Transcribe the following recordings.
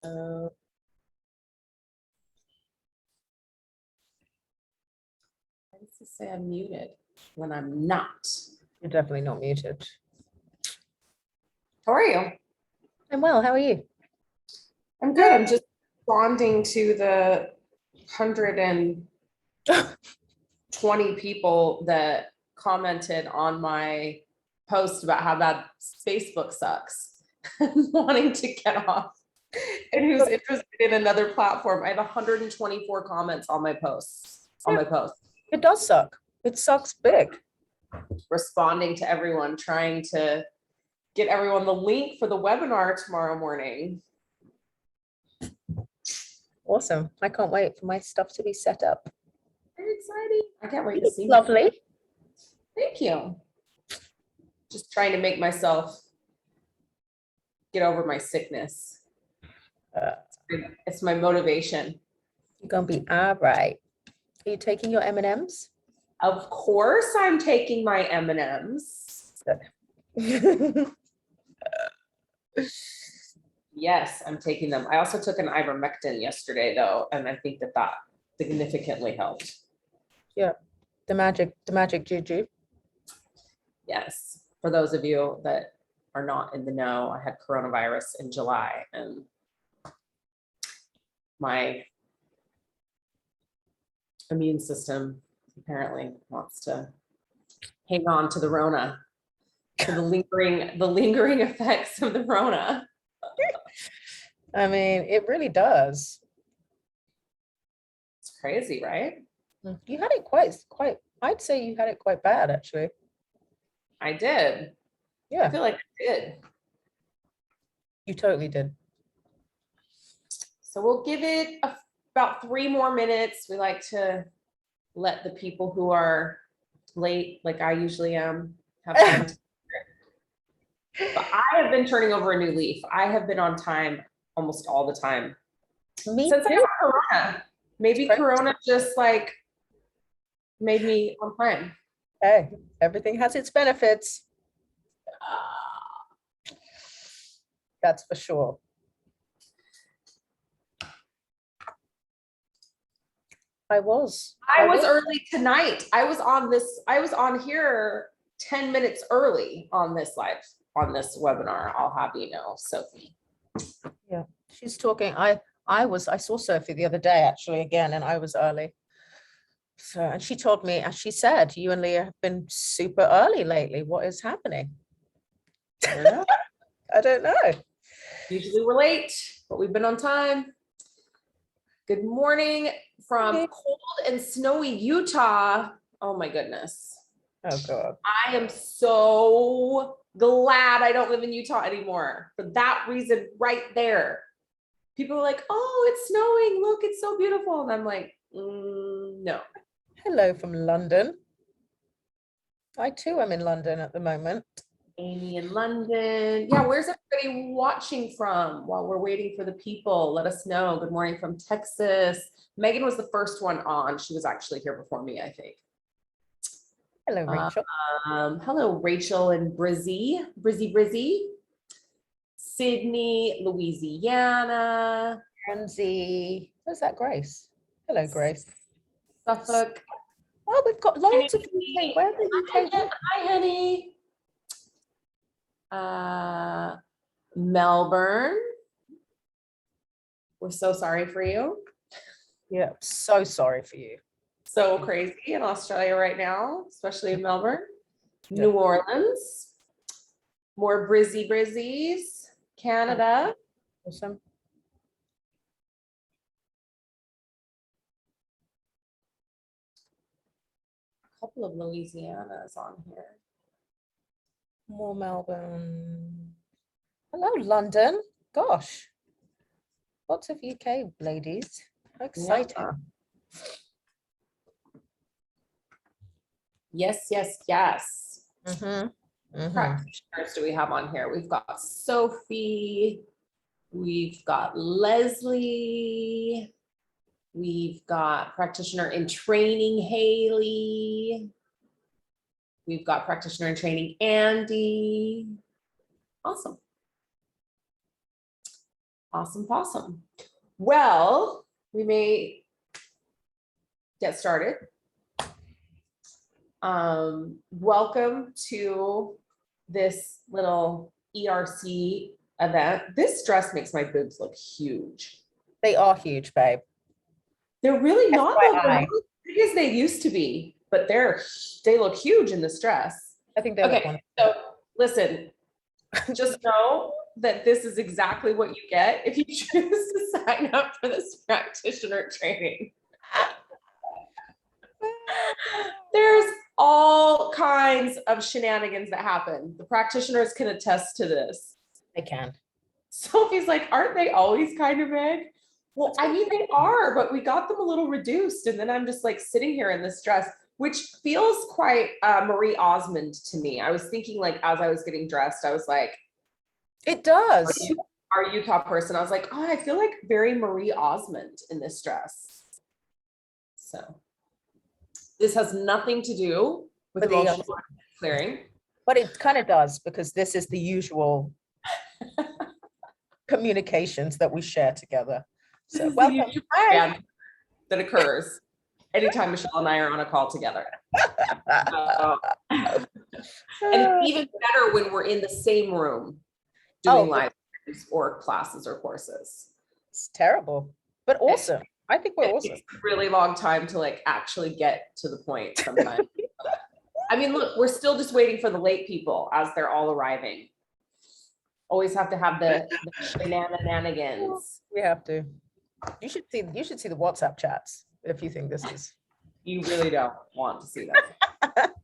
I used to say I'm muted when I'm not. You're definitely not muted. How are you? I'm well. How are you? I'm good. I'm just responding to the 120 people that commented on my post about how bad Facebook sucks and wanting to get off and who's interested in another platform. I have 124 comments on my posts, on my post. It does suck. It sucks big. Responding to everyone, trying to get everyone the link for the webinar tomorrow morning. Awesome. I can't wait for my stuff to be set up. Very exciting. I can't wait to It's see. lovely. Thank you. Just trying to make myself get over my sickness. It's my motivation. You're gonna be all right. Are you taking your M&Ms? Of course, I'm taking my M&Ms. Yes, I'm taking them. I also took an ivermectin yesterday, though, and I think that that significantly helped. Yeah, the magic juju. Yes, for those of you that are not in the know, I had coronavirus in July, and my immune system apparently wants to hang on to the Rona, to the lingering effects of the Rona. I mean, it really does. It's crazy, right? You had it quite, I'd say you had it quite bad, actually. I did. I Yeah, feel like I did. you totally did. So we'll give it about 3 more minutes. We like to let the people who are late, like I usually am, have time to. But I have been turning over a new leaf. I have been on time almost all the time. Me Since I too. got Corona. Maybe Corona just like made me on time. Hey, everything has its benefits. That's for sure. I was early tonight. I was on here 10 minutes early on this webinar. I'll have you know, Sophie. Yeah, she's talking. I saw Sophie the other day actually again, and I was early. So, and she told me, as she said, you and Leah have been super early lately. What is happening? I don't know. I don't know. Usually we're late, but we've been on time. Good morning from cold and snowy Utah. Oh my goodness. Oh God. I am so glad I don't live in Utah anymore for that reason right there. People are like, oh, it's snowing. Look, it's so beautiful. And I'm like, no. Hello from London. I too am in London at the moment. Amy in London. Yeah, where's everybody watching from while we're waiting for the people? Let us know. Good morning from Texas. Megan was the first one on. She was actually here before me, I think. Hello, Rachel. Hello, Rachel and Brizzy. Sydney, Louisiana. Ramsey. Where's that Grace? Hello, Grace. Suffolk. Oh, we've got loads of UK. Where are the UK? Hi, honey. Melbourne. We're so sorry for you. Yeah, so sorry for you. So crazy in Australia right now, especially in Melbourne. Yeah. New Orleans. More Brizzies. Canada. Awesome. A couple of Louisianas on here. More Melbourne. Hello, London. Gosh. Lots of UK ladies. How exciting. Yeah. Yes. Practitioners do we have on here? We've got Sophie. We've got Leslie. We've got practitioner in training, Haley. We've got practitioner in training, Andy. Awesome. Awesome, awesome. Well, we may get started. Welcome to this little ERC event. This dress makes my boobs look huge. They are huge, babe. They're really not though. They're FYI. not as big as they used to be, but they look huge in this dress. I think they look Okay, wonderful. so listen, just know that this is exactly what you get if you choose to sign up for this practitioner training. There's all kinds of shenanigans that happen. The practitioners can attest to this. They can. Sophie's like, aren't they always kind of big? Well, I mean, they are, but we got them a little reduced. And then I'm just like sitting here in this dress, which feels quite Marie Osmond to me. I was thinking like, as I was getting dressed, I was like, it does. Our Utah person. I was like, oh, I feel like very Marie Osmond in this dress. So this has nothing to do with emotional clearing. But it kind of does, because this is the usual communications that we share together. So welcome. That occurs anytime Michelle and I are on a call together. And it's even better when we're in the same room doing live or classes or courses. It's terrible, but awesome. I think we're awesome. It's a really long time to like actually get to the point sometimes. I mean, look, we're still just waiting for the late people as they're all arriving. Always have to have the shenanigans. We have to. You should see the WhatsApp chats if you think this is. You really don't want to see that.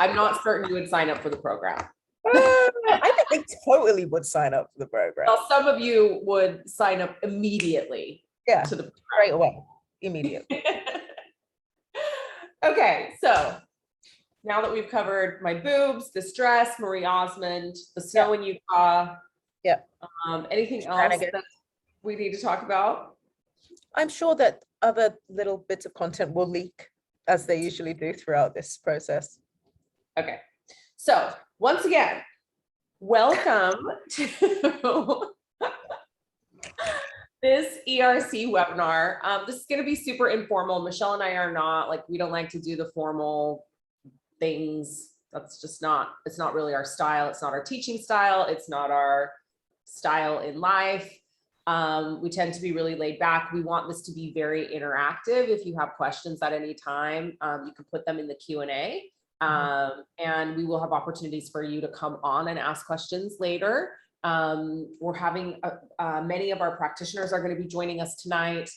I'm not certain you would sign up for the program. I think they totally would sign up for the program. Well, some of you would sign up immediately. Yeah, to the right away, immediately. Okay, so now that we've covered my boobs, this dress, Marie Osmond, the snow in Utah. Yeah. Anything else that we need to talk about? I'm sure that other little bits of content will leak, as they usually do throughout this process. Okay, so once again, welcome to this ERC webinar. This is going to be super informal. Michelle and I are not like, we don't like to do the formal things. That's just not, it's not really our style. It's not our teaching style. It's not our style in life. We tend to be really laid back. We want this to be very interactive. If you have questions at any time, you can put them in the Q&A. And we will have opportunities for you to come on and ask questions later. We're having many of our practitioners are going to be joining us tonight,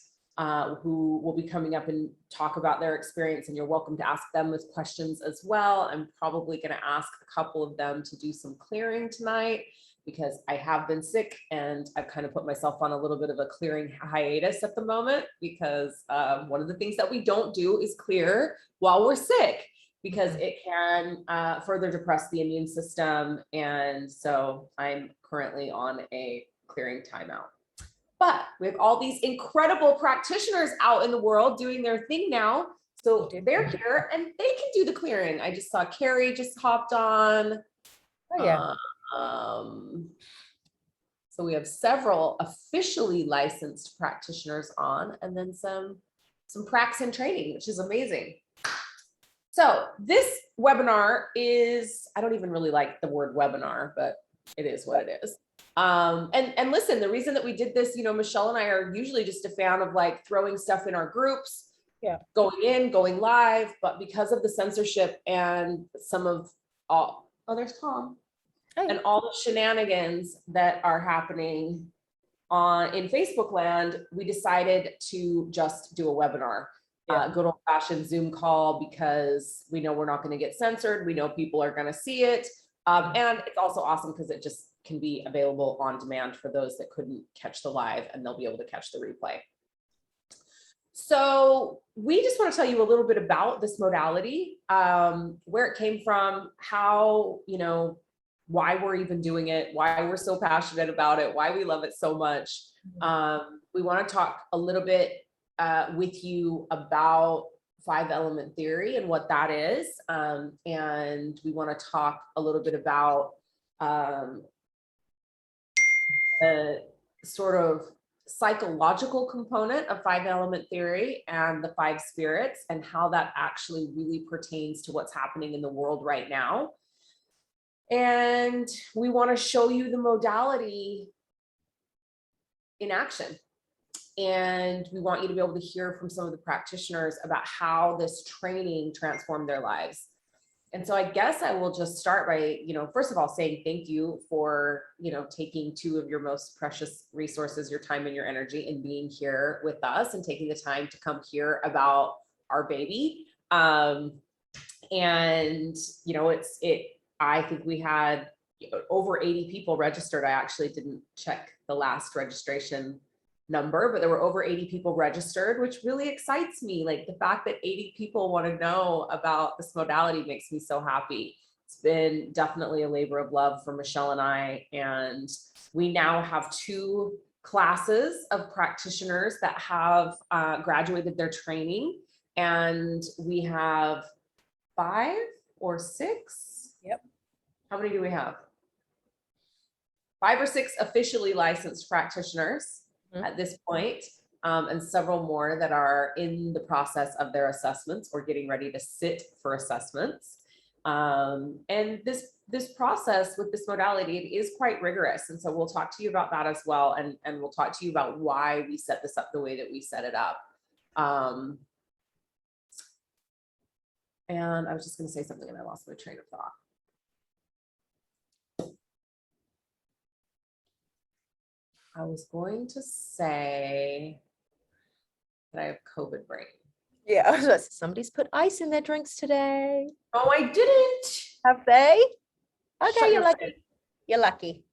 who will be coming up and talk about their experience, and you're welcome to ask them with questions as well. I'm probably going to ask a couple of them to do some clearing tonight, because I have been sick and I've kind of put myself on a little bit of a clearing hiatus at the moment, because one of the things that we don't do is clear while we're sick, because it can further depress the immune system. And so I'm currently on a clearing timeout. But we have all these incredible practitioners out in the world doing their thing now. So they're here and they can do the clearing. I just saw Carrie just hopped on. Oh, yeah. So we have several officially licensed practitioners on, and then some pracs in training, which is amazing. So this webinar is, I don't even really like the word webinar, but it is what it is. And listen, the reason that we did this, you know, Michelle and I are usually just a fan of like throwing stuff in our groups, going in, going live, but because of the censorship and some of all, oh, there's Tom, and all the shenanigans that are happening in Facebook land, we decided to just do a webinar. Good old fashioned Zoom call, because we know we're not going to get censored. We know people are going to see it. And it's also awesome because it just can be available on demand for those that couldn't catch the live, and they'll be able to catch the replay. So we just want to tell you a little bit about this modality, where it came from, how, you know, why we're even doing it, why we're so passionate about it, why we love it so much. We want to talk a little bit with you about 5-element theory and what that is. And we want to talk a little bit about the sort of psychological component of 5-element theory and the 5 spirits, and how that actually really pertains to what's happening in the world right now. And we want to show you the modality in action. And we want you to be able to hear from some of the practitioners about how this training transformed their lives. And so I guess I will just start by, first of all, saying thank you for, taking 2 of your most precious resources, your time and your energy, and being here with us and taking the time to come hear about our baby. I think we had over 80 people registered. I actually didn't check the last registration number, but there were over 80 people registered, which really excites me. Like, the fact that 80 people want to know about this modality makes me so happy. It's been definitely a labor of love for Michelle and I, and we now have 2 classes of practitioners that have graduated their training, and we have 5 or 6. Yep. How many do we have? 5 or 6 officially licensed practitioners at this point, and several more that are in the process of their assessments or getting ready to sit for assessments. And this process with this modality, it is quite rigorous. And so we'll talk to you about that as well. And we'll talk to you about why we set this up the way that we set it up. And I was just going to say something and I lost my train of thought. I was going to say that I have COVID brain. Yeah, somebody's put ice in their drinks today. Oh, I didn't. Have they? Okay, Shut you're lucky. You're lucky.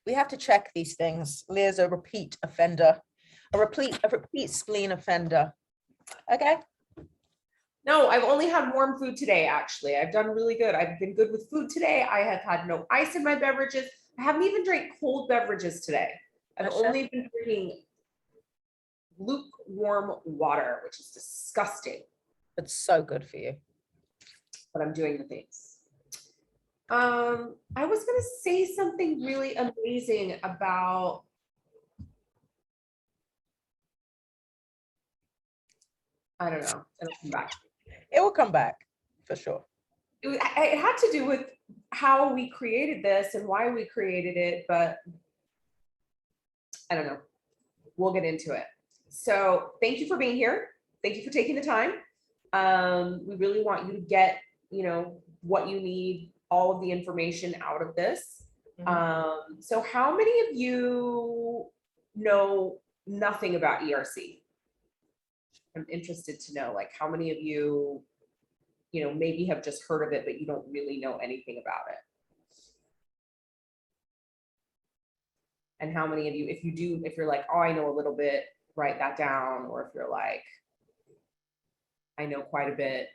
We have to check these things. Leah's a repeat offender, a repeat spleen offender. Okay. No, I've only had warm food today, actually. I've done really good. I've been good with food today. I have had no ice in my beverages. I haven't even drank cold beverages today. I've only been drinking lukewarm water, which is disgusting. It's so good for you. But I'm doing the things. I was going to say something really amazing about I don't know. It'll come back. It will come back for sure. It had to do with how we created this and why we created it, but I don't know. We'll get into it. So thank you for being here. Thank you for taking the time. We really want you to get, what you need, all of the information out of this. Mhm. So how many of you know nothing about ERC? I'm interested to know, like, how many of you, maybe have just heard of it, but you don't really know anything about it. And how many of you, if you do, if you're like, oh, I know a little bit, write that down. Or if you're like, I know quite a bit,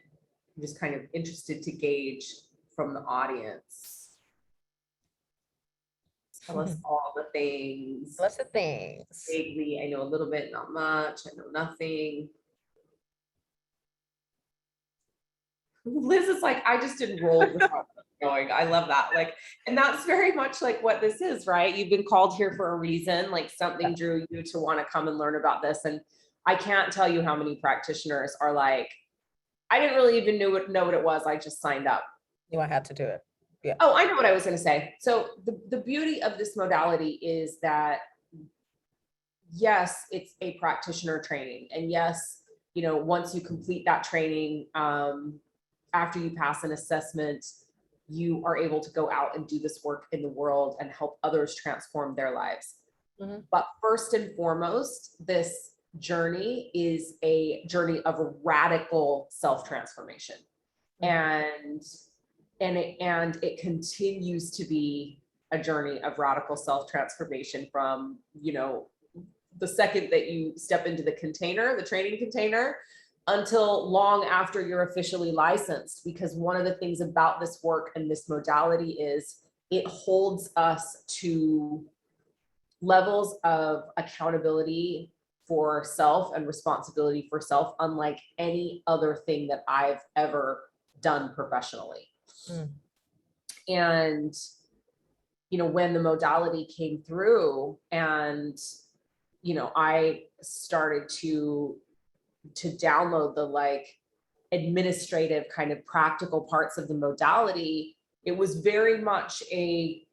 I'm just kind of interested to gauge from the audience. Tell us all the things. Lots of things. Vaguely, I know a little bit, not much. I know nothing. Liz is like, I just enrolled without going. I love that. Like, and that's very much like what this is, right? You've been called here for a reason, like something drew you to want to come and learn about this. And I can't tell you how many practitioners are like, I didn't really even know what it was. I just signed up. You I had to do it. Yeah. Oh, I know what I was going to say. So the beauty of this modality is that, yes, it's a practitioner training. And yes, once you complete that training, after you pass an assessment, you are able to go out and do this work in the world and help others transform their lives. Mm-hmm. But first and foremost, this journey is a journey of radical self-transformation. Mm-hmm. And it continues to be a journey of radical self-transformation from, the second that you step into the container, the training container, until long after you're officially licensed. Because one of the things about this work and this modality is it holds us to levels of accountability for self and responsibility for self, unlike any other thing that I've ever done professionally. And, when the modality came through and, I started to download the like administrative kind of practical parts of the modality, it was very much a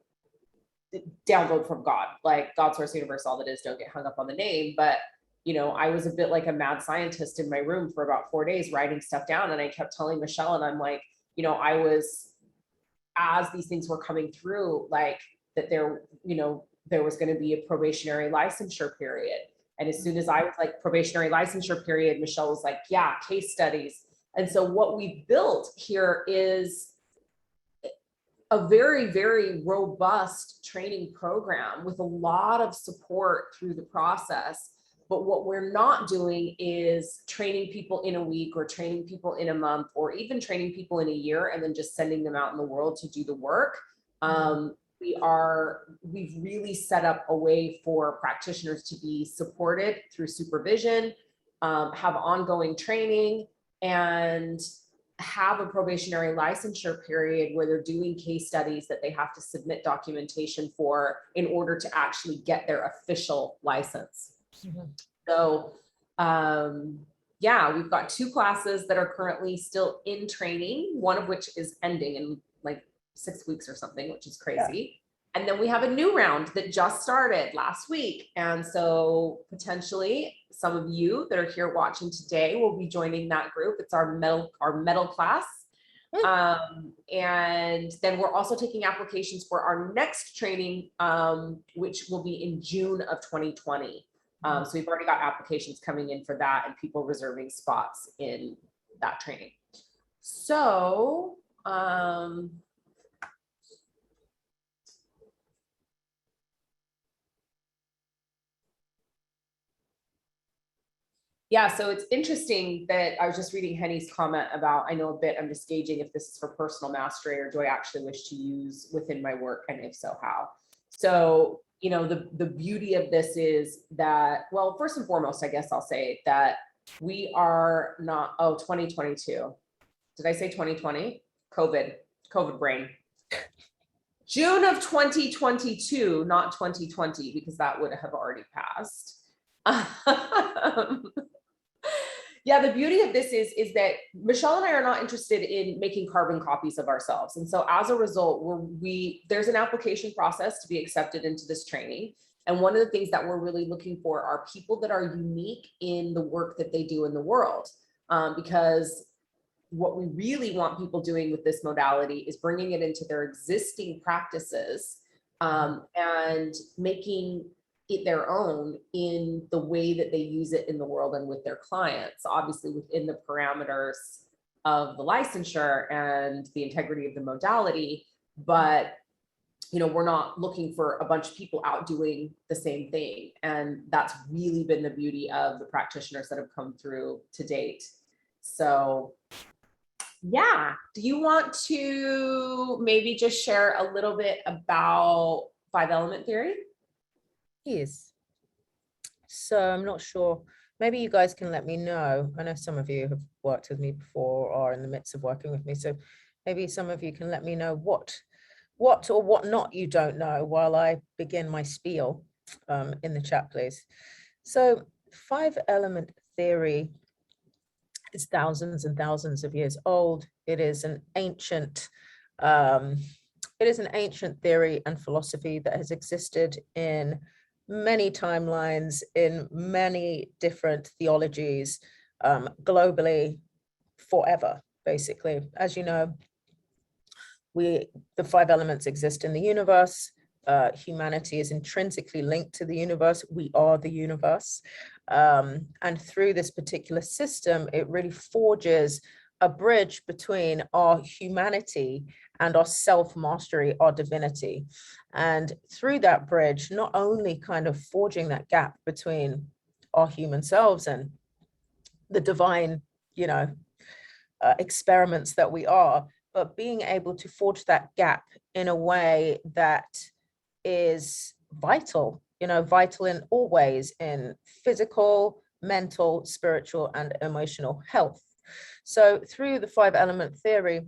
download from God, like God, source, universe, all that is, don't get hung up on the name. But, I was a bit like a mad scientist in my room for about 4 days writing stuff down. And I kept telling Michelle, and I'm like, I was, as these things were coming through, like that there was going to be a probationary licensure period. And as soon as I was like, probationary licensure period, Michelle was like, yeah, case studies. And so what we built here is a very, very robust training program with a lot of support through the process. But what we're not doing is training people in a week or training people in a month or even training people in a year and then just sending them out in the world to do the work. We've really set up a way for practitioners to be supported through supervision, have ongoing training, and have a probationary licensure period where they're doing case studies that they have to submit documentation for in order to actually get their official license. So, yeah, we've got 2 classes that are currently still in training, one of which is ending in like 6 weeks or something, which is crazy. And then we have a new round that just started last week. And so potentially some of you that are here watching today will be joining that group. It's our metal class. And then we're also taking applications for our next training, which will be in June of 2020. So we've already got applications coming in for that and people reserving spots in that training. So, yeah, so it's interesting that I was just reading Henny's comment about, I know a bit, I'm just gauging if this is for personal mastery or do I actually wish to use within my work, and if so, how? So, the beauty of this is that, well, first and foremost, I guess I'll say that we are not, 2022. Did I say 2020? COVID brain. June of 2022, not 2020, because that would have already passed. Yeah, the beauty of this is that Michelle and I are not interested in making carbon copies of ourselves. And so as a result, there's an application process to be accepted into this training. And one of the things that we're really looking for are people that are unique in the work that they do in the world. Because what we really want people doing with this modality is bringing it into their existing practices, and making it their own in the way that they use it in the world and with their clients, obviously within the parameters of the licensure and the integrity of the modality. But, we're not looking for a bunch of people out doing the same thing. And that's really been the beauty of the practitioners that have come through to date. So yeah, do you want to maybe just share a little bit about 5-element theory? Yes. So I'm not sure, maybe you guys can let me know. I know some of you have worked with me before or are in the midst of working with me. So maybe some of you can let me know what or what not you don't know while I begin my spiel in the chat, please. So 5-element theory is thousands and thousands of years old. It is an ancient theory and philosophy that has existed in many timelines, in many different theologies, globally, forever, basically. As you know, the 5 elements exist in the universe. Humanity is intrinsically linked to the universe. We are the universe. And through this particular system, it really forges a bridge between our humanity and our self-mastery, our divinity. And through that bridge, not only kind of forging that gap between our human selves and the divine, experiments that we are, but being able to forge that gap in a way that is vital, vital in all ways, in physical, mental, spiritual, and emotional health. So through the 5-element theory,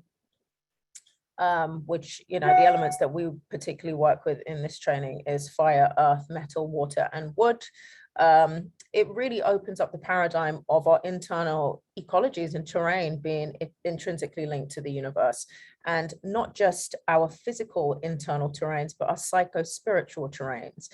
which, you know, the elements that we particularly work with in this training is fire, earth, metal, water, and wood. It really opens up the paradigm of our internal ecologies and terrain being intrinsically linked to the universe, and not just our physical internal terrains, but our psycho-spiritual terrains.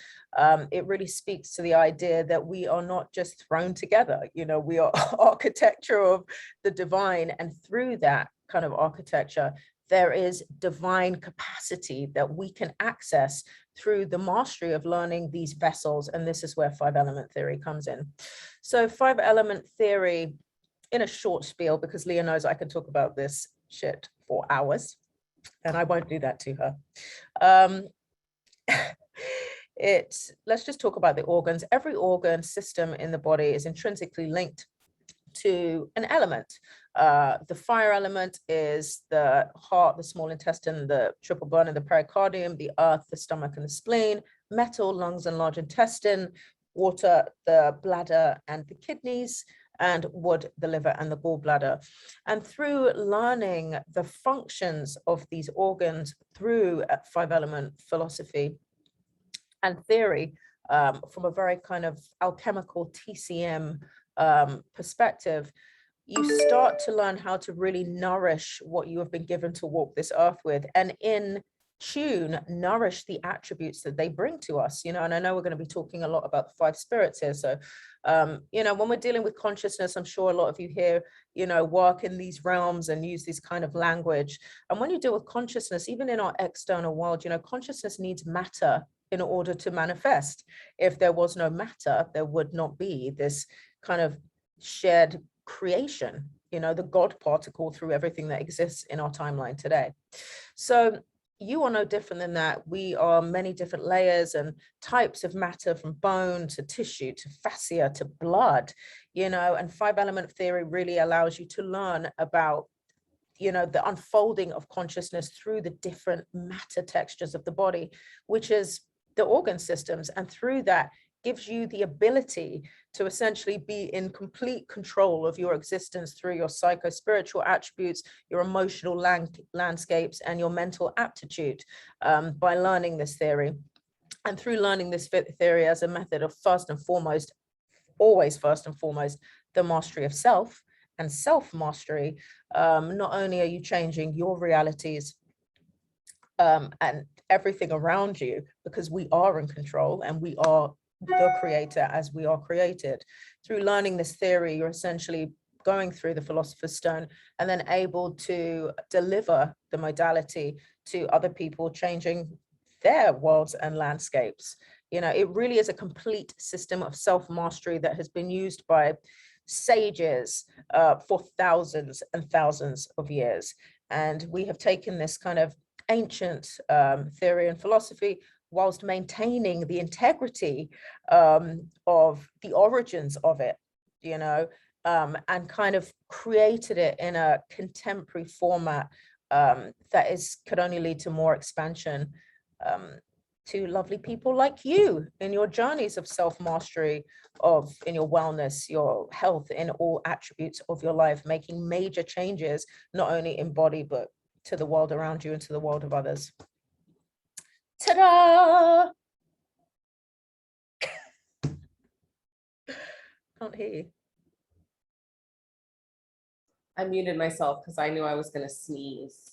It really speaks to the idea that we are not just thrown together, you know, we are architecture of the divine, and through that kind of architecture, there is divine capacity that we can access through the mastery of learning these vessels. And this is where 5-element theory comes in. So 5-element theory, in a short spiel, because Leah knows I can talk about this shit for hours, and I won't do that to her. Let's just talk about the organs. Every organ system in the body is intrinsically linked to an element. The fire element is the heart, the small intestine, the triple bone and the pericardium, the earth, the stomach and the spleen, metal, lungs and large intestine, water, the bladder and the kidneys, and wood, the liver and the gallbladder. And through learning the functions of these organs through 5-element philosophy and theory, from a very kind of alchemical TCM perspective, you start to learn how to really nourish what you have been given to walk this earth with, and in tune nourish the attributes that they bring to us, you know. And I know we're going to be talking a lot about the 5 spirits here, so you know, when we're dealing with consciousness, I'm sure a lot of you here, you know, work in these realms and use this kind of language. And when you deal with consciousness, even in our external world, you know, consciousness needs matter in order to manifest. If there was no matter, there would not be this kind of shared creation, you know, the God particle through everything that exists in our timeline today. So you are no different than that. We are many different layers and types of matter, from bone to tissue to fascia to blood, you know, and 5-element theory really allows you to learn about, you know, the unfolding of consciousness through the different matter textures of the body, which is the organ systems. And through that gives you the ability to essentially be in complete control of your existence through your psycho-spiritual attributes, your emotional landscapes, and your mental aptitude, by learning this theory. And through learning this theory as a method of first and foremost, always first and foremost, the mastery of self and self-mastery, not only are you changing your realities and everything around you, because we are in control and we are the creator as we are created. Through learning this theory, you're essentially going through the Philosopher's Stone and then able to deliver the modality to other people, changing their worlds and landscapes. You know, it really is a complete system of self-mastery that has been used by sages for thousands and thousands of years. And we have taken this kind of ancient theory and philosophy whilst maintaining the integrity of the origins of it, you know, and kind of created it in a contemporary format that could only lead to more expansion to lovely people like you in your journeys of self-mastery, in your wellness, your health, in all attributes of your life, making major changes, not only in body, but to the world around you and to the world of others. Ta-da! Can't hear you. I muted myself because I knew I was going to sneeze.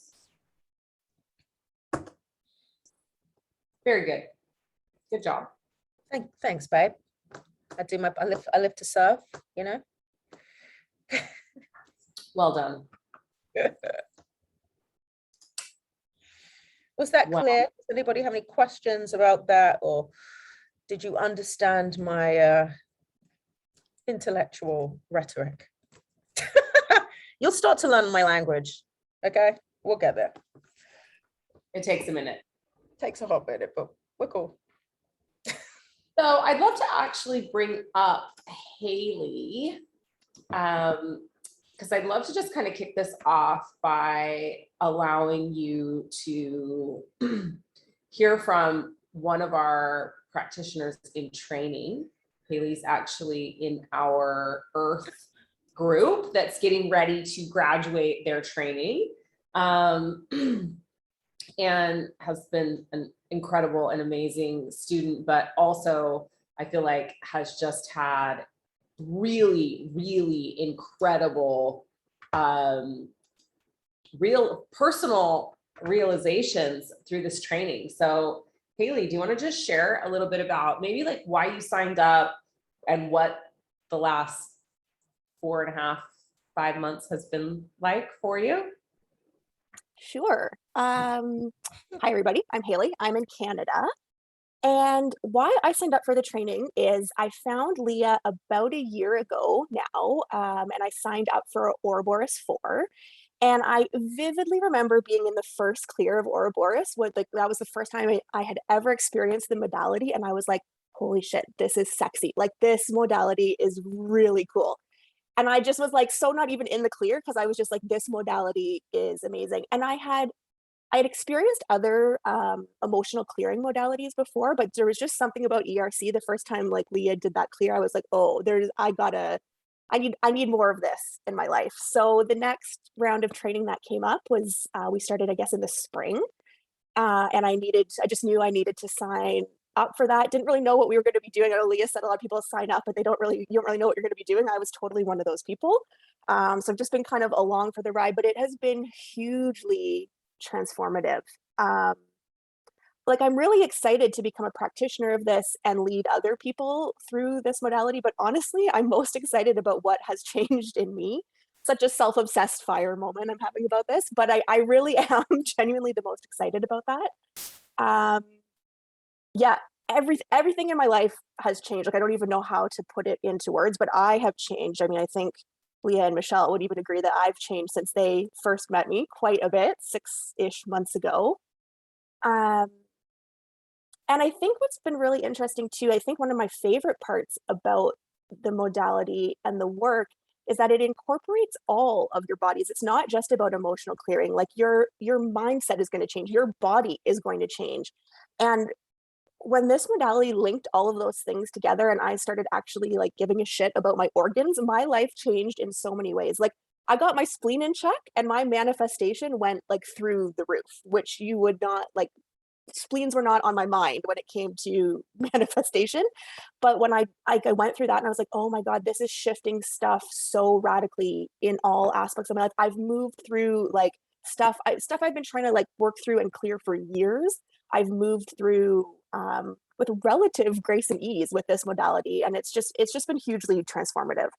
Very good. Good job. Thanks, babe. I live to serve, you know. Well done. Was that clear? Does anybody have any questions about that, or did you understand my intellectual rhetoric? You'll start to learn my language, okay? We'll get there. It takes a minute. Takes a hot minute, but we're cool. So I'd love to actually bring up Haley, because I'd love to just kind of kick this off by allowing you to hear from one of our practitioners in training. Haley's actually in our Earth group that's getting ready to graduate their training. and has been an incredible and amazing student, but also I feel like has just had really, really incredible, real personal realizations through this training. So Haley, do you want to just share a little bit about maybe like why you signed up and what the last 4.5, 5 months has been like for you? Sure. Hi, everybody. I'm Haley. I'm in Canada. And why I signed up for the training is I found Leah about a year ago now, and I signed up for Ouroboros 4. And I vividly remember being in the first clear of Ouroboros. That was the first time I had ever experienced the modality, and I was like, "Holy shit, this is sexy! Like this modality is really cool." And I just was like, so not even in the clear because I was just like, "This modality is amazing." And I had experienced other emotional clearing modalities before, but there was just something about ERC the first time like Leah did that clear. I was like, oh, I need more of this in my life. So the next round of training that came up was we started, I guess, in the spring. And I just knew I needed to sign up for that. Didn't really know what we were going to be doing. I know Leah said a lot of people sign up, but you don't really know what you're going to be doing. I was totally one of those people. So I've just been kind of along for the ride, but it has been hugely transformative. Um, like I'm really excited to become a practitioner of this and lead other people through this modality. But honestly, I'm most excited about what has changed in me. Such a self-obsessed fire moment I'm having about this, but I really am genuinely the most excited about that. Um, yeah, everything in my life has changed. Like I don't even know how to put it into words, but I have changed. I mean, I think Leah and Michelle would even agree that I've changed since they first met me quite a bit, 6-ish months ago. Um, and I think what's been really interesting too, I think one of my favorite parts about the modality and the work is that it incorporates all of your bodies. It's not just about emotional clearing. Like your mindset is going to change, your body is going to change. And when this modality linked all of those things together and I started actually like giving a shit about my organs, my life changed in so many ways. Like I got my spleen in check and my manifestation went like through the roof, which you would not like spleens were not on my mind when it came to manifestation. But when I went through that and I was like, oh my God, this is shifting stuff so radically in all aspects of my life. I've moved through like stuff I've been trying to like work through and clear for years. I've moved through with relative grace and ease with this modality. And it's just been hugely transformative.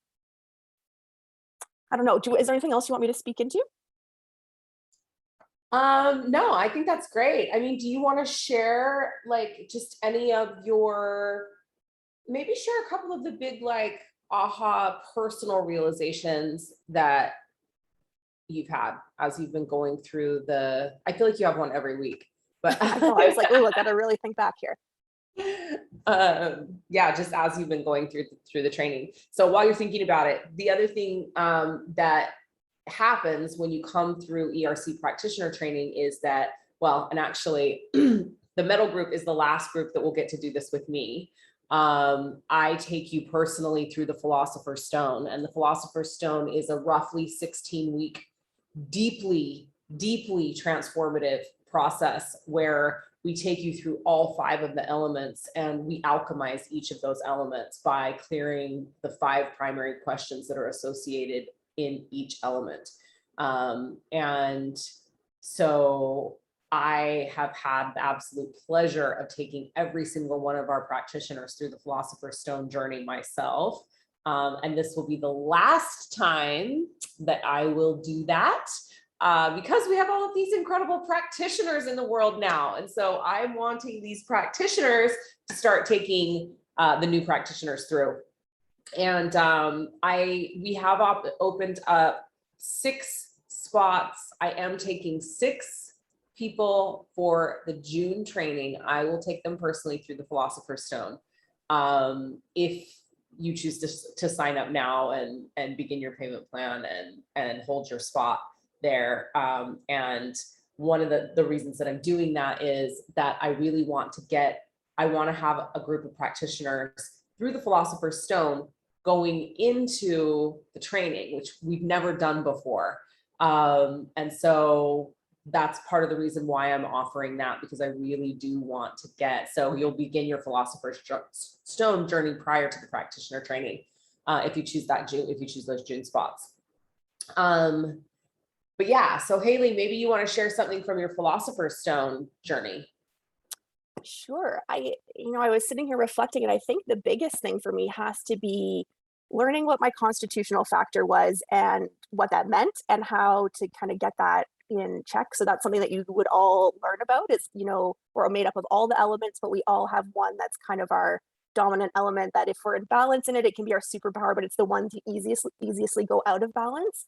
I don't know. Is there anything else you want me to speak into? No, I think that's great. I mean, do you want to share like just any of maybe share a couple of the big like aha personal realizations that you've had as you've been going through I feel like you have one every week, but I know, I was like, oh, I gotta really think back here. Yeah, just as you've been going through the training. So while you're thinking about it, the other thing that happens when you come through ERC practitioner training is that, well, and actually the metal group is the last group that will get to do this with me. I take you personally through the Philosopher's Stone, and the Philosopher's Stone is a roughly 16-week, deeply transformative process where we take you through all 5 of the elements and we alchemize each of those elements by clearing the 5 primary questions that are associated in each element. And so I have had the absolute pleasure of taking every single one of our practitioners through the Philosopher's Stone journey myself. And this will be the last time that I will do that. Because we have all of these incredible practitioners in the world now. And so I'm wanting these practitioners to start taking the new practitioners through. And we have opened up 6 spots. I am taking 6 people for the June training. I will take them personally through the Philosopher's Stone. If you choose to sign up now and begin your payment plan and hold your spot there. And one of the reasons that I'm doing that is that I really want to have a group of practitioners through the Philosopher's Stone going into the training, which we've never done before. And so that's part of the reason why I'm offering that, because I really do want to get, so you'll begin your Philosopher's Stone journey prior to the practitioner training, if you choose that June, if you choose those June spots. But yeah, so Haley, maybe you want to share something from your Philosopher's Stone journey. Sure. I was sitting here reflecting, and I think the biggest thing for me has to be learning what my constitutional factor was and what that meant and how to kind of get that in check. So that's something that you would all learn about is, we're made up of all the elements, but we all have one that's kind of our dominant element that if we're in balance in it, it can be our superpower, but it's the one to easiestly go out of balance.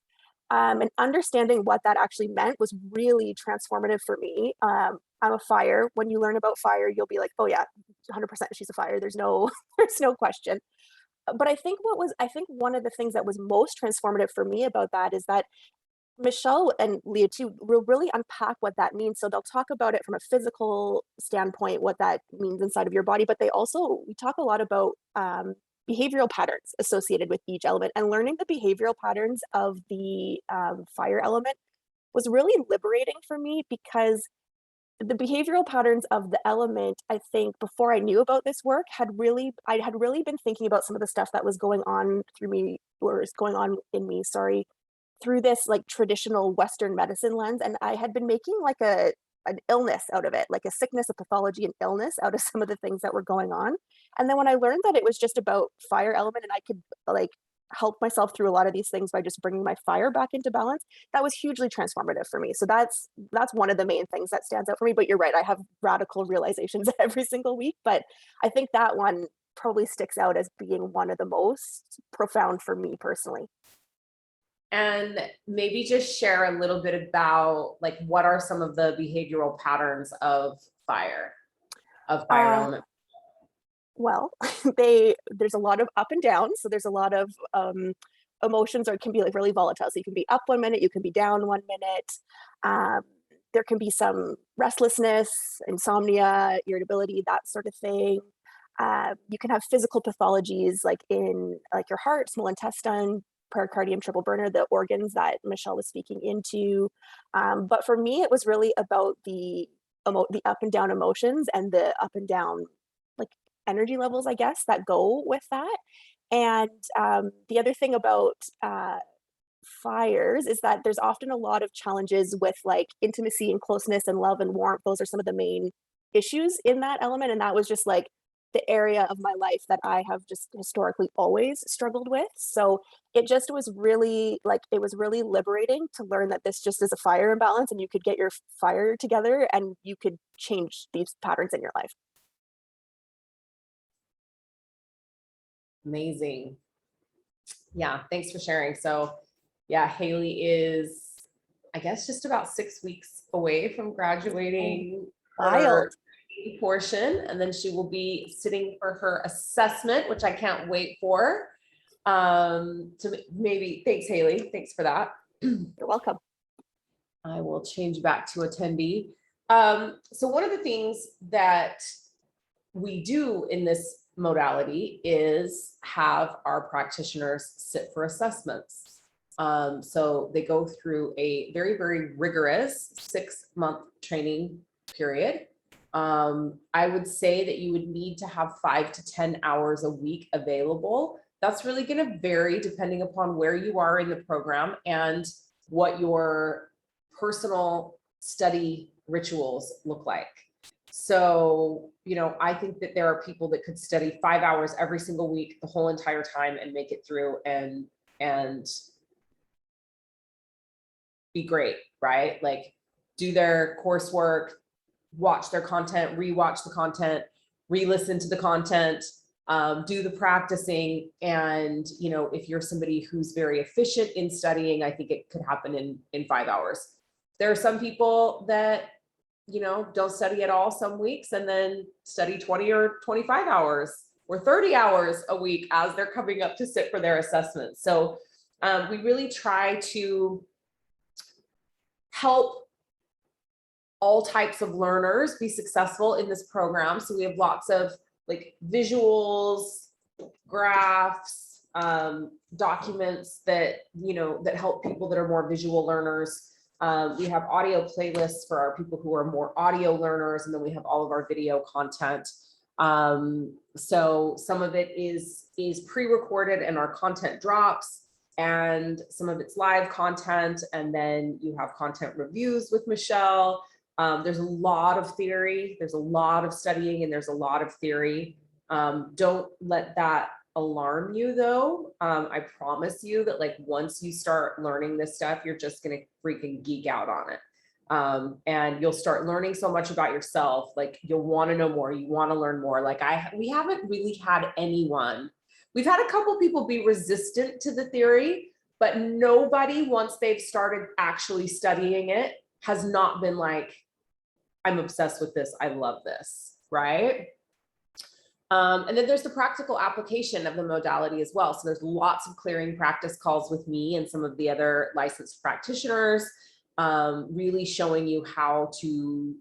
And understanding what that actually meant was really transformative for me. I'm a fire. When you learn about fire, you'll be like, oh yeah, 100% she's a fire. There's no, there's no question. But I think one of the things that was most transformative for me about that is that Michelle and Leah too will really unpack what that means. So they'll talk about it from a physical standpoint, what that means inside of your body, but we talk a lot about behavioral patterns associated with each element, and learning the behavioral patterns of the fire element was really liberating for me, because the behavioral patterns of the element, I think before I knew about this work, I had really been thinking about some of the stuff that was going on through me, or is going on in me, sorry, through this like traditional Western medicine lens. And I had been making like an illness out of it, like a sickness, a pathology, an illness out of some of the things that were going on. And then when I learned that it was just about fire element and I could like help myself through a lot of these things by just bringing my fire back into balance, that was hugely transformative for me. So that's one of the main things that stands out for me. But you're right, I have radical realizations every single week, but I think that one probably sticks out as being one of the most profound for me personally. And maybe just share a little bit about like what are some of the behavioral patterns of fire element? Well, there's a lot of up and down. So there's a lot of emotions, or it can be like really volatile. So you can be up 1 minute, you can be down 1 minute. There can be some restlessness, insomnia, irritability, that sort of thing. You can have physical pathologies like in like your heart, small intestine, pericardium, triple burner, the organs that Michelle was speaking into. But for me, it was really about the up and down emotions and the up and down like energy levels, I guess, that go with that. And the other thing about fires is that there's often a lot of challenges with like intimacy and closeness and love and warmth. Those are some of the main issues in that element. And that was just like the area of my life that I have just historically always struggled with. So it just was really it was really liberating to learn that this just is a fire imbalance, and you could get your fire together and you could change these patterns in your life. Amazing. Yeah, thanks for sharing. So yeah, Haley is, I guess, just about 6 weeks away from graduating her portion, and then she will be sitting for her assessment, which I can't wait for. Thanks, Haley. Thanks for that. You're welcome. I will change back to attendee. So one of the things that we do in this modality is have our practitioners sit for assessments. So they go through a very, very rigorous 6-month training period. I would say that you would need to have 5 to 10 hours a week available. That's really going to vary depending upon where you are in the program and what your personal study rituals look like. So, I think that there are people that could study 5 hours every single week, the whole entire time, and make it through and be great, right? Like do their coursework, watch their content, rewatch the content, re-listen to the content, do the practicing. And, if you're somebody who's very efficient in studying, I think it could happen in 5 hours. There are some people that, don't study at all some weeks and then study 20 or 25 hours or 30 hours a week as they're coming up to sit for their assessments. So we really try to help all types of learners be successful in this program. So we have lots of like visuals, graphs, documents that, that help people that are more visual learners. We have audio playlists for our people who are more audio learners, and then we have all of our video content. So some of it is pre-recorded and our content drops, and some of it's live content, and then you have content reviews with Michelle. There's a lot of theory, there's a lot of studying, and there's a lot of theory. Don't let that alarm you though. I promise you that like once you start learning this stuff, you're just gonna freaking geek out on it. And you'll start learning so much about yourself. Like you'll want to know more, you want to learn more. Like we haven't really had anyone, we've had a couple people be resistant to the theory, but nobody, once they've started actually studying it, has not been like, I'm obsessed with this, I love this, right? And then there's the practical application of the modality as well. So there's lots of clearing practice calls with me and some of the other licensed practitioners, really showing you how to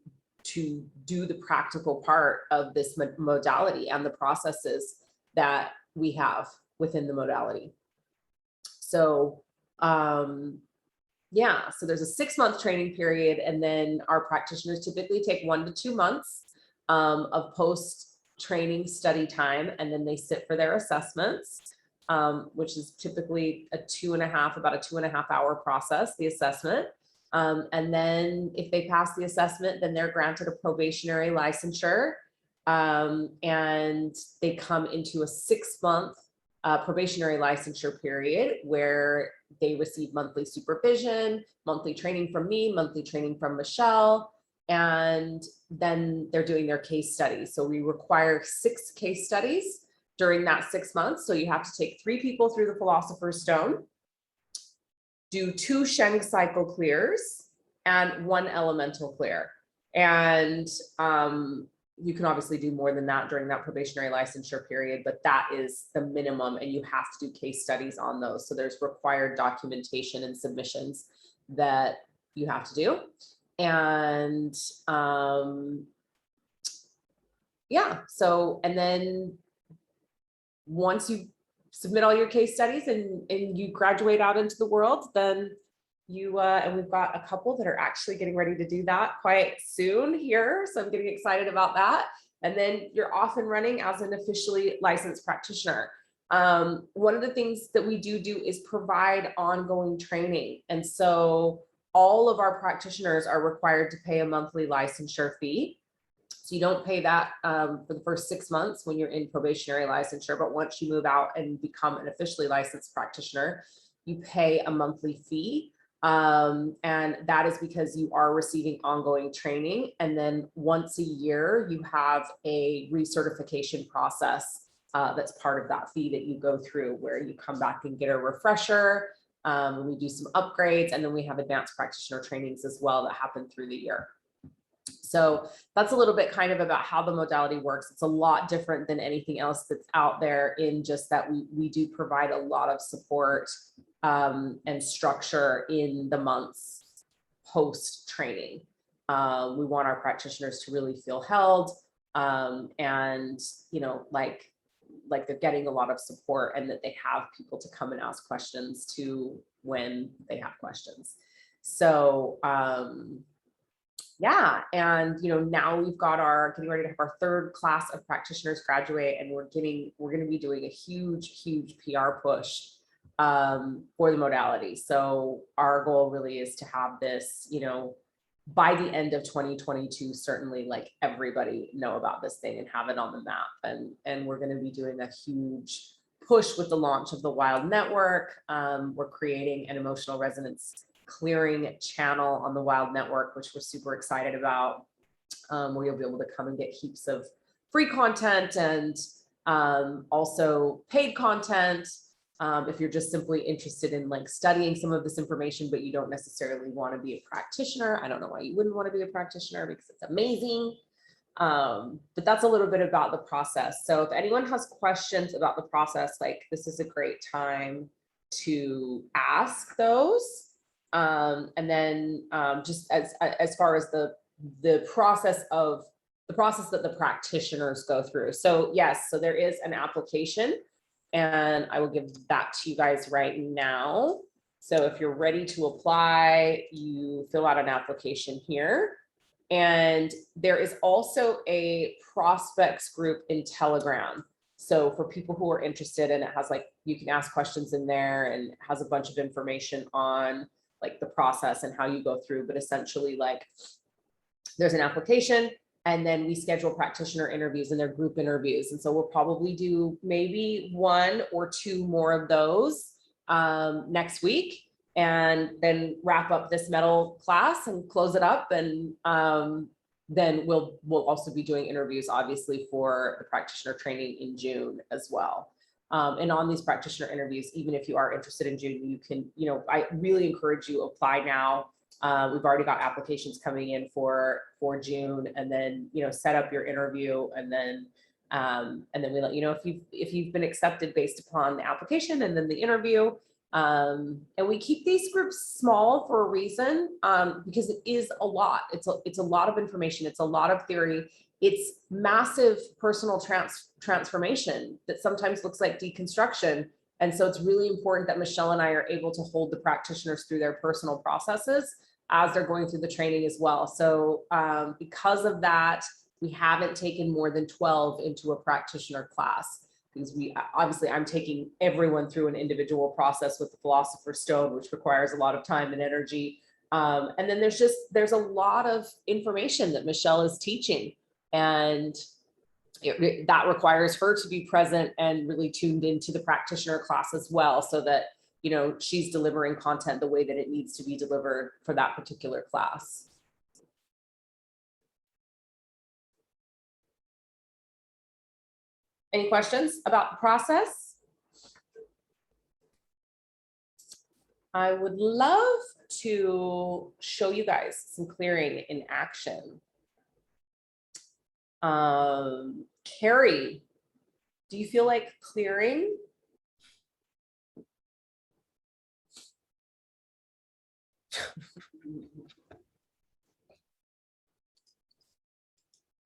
do the practical part of this modality and the processes that we have within the modality. So yeah, so there's a 6-month training period, and then our practitioners typically take 1 to 2 months of post-training study time, and then they sit for their assessments, which is typically about a 2.5 hour process, the assessment. And then if they pass the assessment, then they're granted a probationary licensure, and they come into a 6-month probationary licensure period where they receive monthly supervision, monthly training from me, monthly training from Michelle, and then they're doing their case studies. So we require 6 case studies during that 6 months. So you have to take 3 people through the Philosopher's Stone, do 2 Shang Cycle clears, and 1 elemental clear. And you can obviously do more than that during that probationary licensure period, but that is the minimum, and you have to do case studies on those. So there's required documentation and submissions that you have to do. And yeah, so, and then once you submit all your case studies and you graduate out into the world, then you, and we've got a couple that are actually getting ready to do that quite soon here. So I'm getting excited about that. And then you're off and running as an officially licensed practitioner. One of the things that we do is provide ongoing training. And so all of our practitioners are required to pay a monthly licensure fee. So you don't pay that for the first 6 months when you're in probationary licensure, but once you move out and become an officially licensed practitioner, you pay a monthly fee. And that is because you are receiving ongoing training. And then once a year, you have a recertification process that's part of that fee that you go through, where you come back and get a refresher. We do some upgrades, and then we have advanced practitioner trainings as well that happen through the year. So that's a little bit kind of about how the modality works. It's a lot different than anything else that's out there, in just that we do provide a lot of support and structure in the months post training. We want our practitioners to really feel held, and you know, like they're getting a lot of support, and that they have people to come and ask questions to when they have questions. So yeah, and you know, now we've got getting ready to have our 3rd class of practitioners graduate, and we're going to be doing a huge PR push for the modality. So our goal really is to have this, you know, by the end of 2022, certainly, like, everybody know about this thing and have it on the map. And we're going to be doing a huge push with the launch of the Wild Network. We're creating an emotional resonance clearing channel on the Wild Network, which we're super excited about, where you'll be able to come and get heaps of free content and also paid content. If you're just simply interested in like studying some of this information, but you don't necessarily want to be a practitioner, I don't know why you wouldn't want to be a practitioner, because it's amazing. But that's a little bit about the process. So if anyone has questions about the process, like, this is a great time to ask those. And then just as far as the process that the practitioners go through. So yes, so there is an application, and I will give that to you guys right now. So if you're ready to apply, you fill out an application here. And there is also a prospects group in Telegram. So for people who are interested, and it has like, you can ask questions in there, and it has a bunch of information on like the process and how you go through, but essentially like there's an application, and then we schedule practitioner interviews, and they're group interviews. And so we'll probably do maybe 1 or 2 more of those next week, and then wrap up this metal class and close it up. And then we'll also be doing interviews, obviously, for the practitioner training in June as well. And on these practitioner interviews, even if you are interested in June, you can, I really encourage you apply now. We've already got applications coming in for June, and then, set up your interview, and then we let you know if you've been accepted based upon the application and then the interview. And we keep these groups small for a reason, because it is a lot. It's a lot of information. It's a lot of theory. It's massive personal transformation that sometimes looks like deconstruction. And so it's really important that Michelle and I are able to hold the practitioners through their personal processes as they're going through the training as well. So because of that, we haven't taken more than 12 into a practitioner class, because I'm taking everyone through an individual process with the Philosopher's Stone, which requires a lot of time and energy. And then there's a lot of information that Michelle is teaching, and that requires her to be present and really tuned into the practitioner class as well, so that, she's delivering content the way that it needs to be delivered for that particular class. Any questions about the process? I would love to show you guys some clearing in action. Carrie, do you feel like clearing?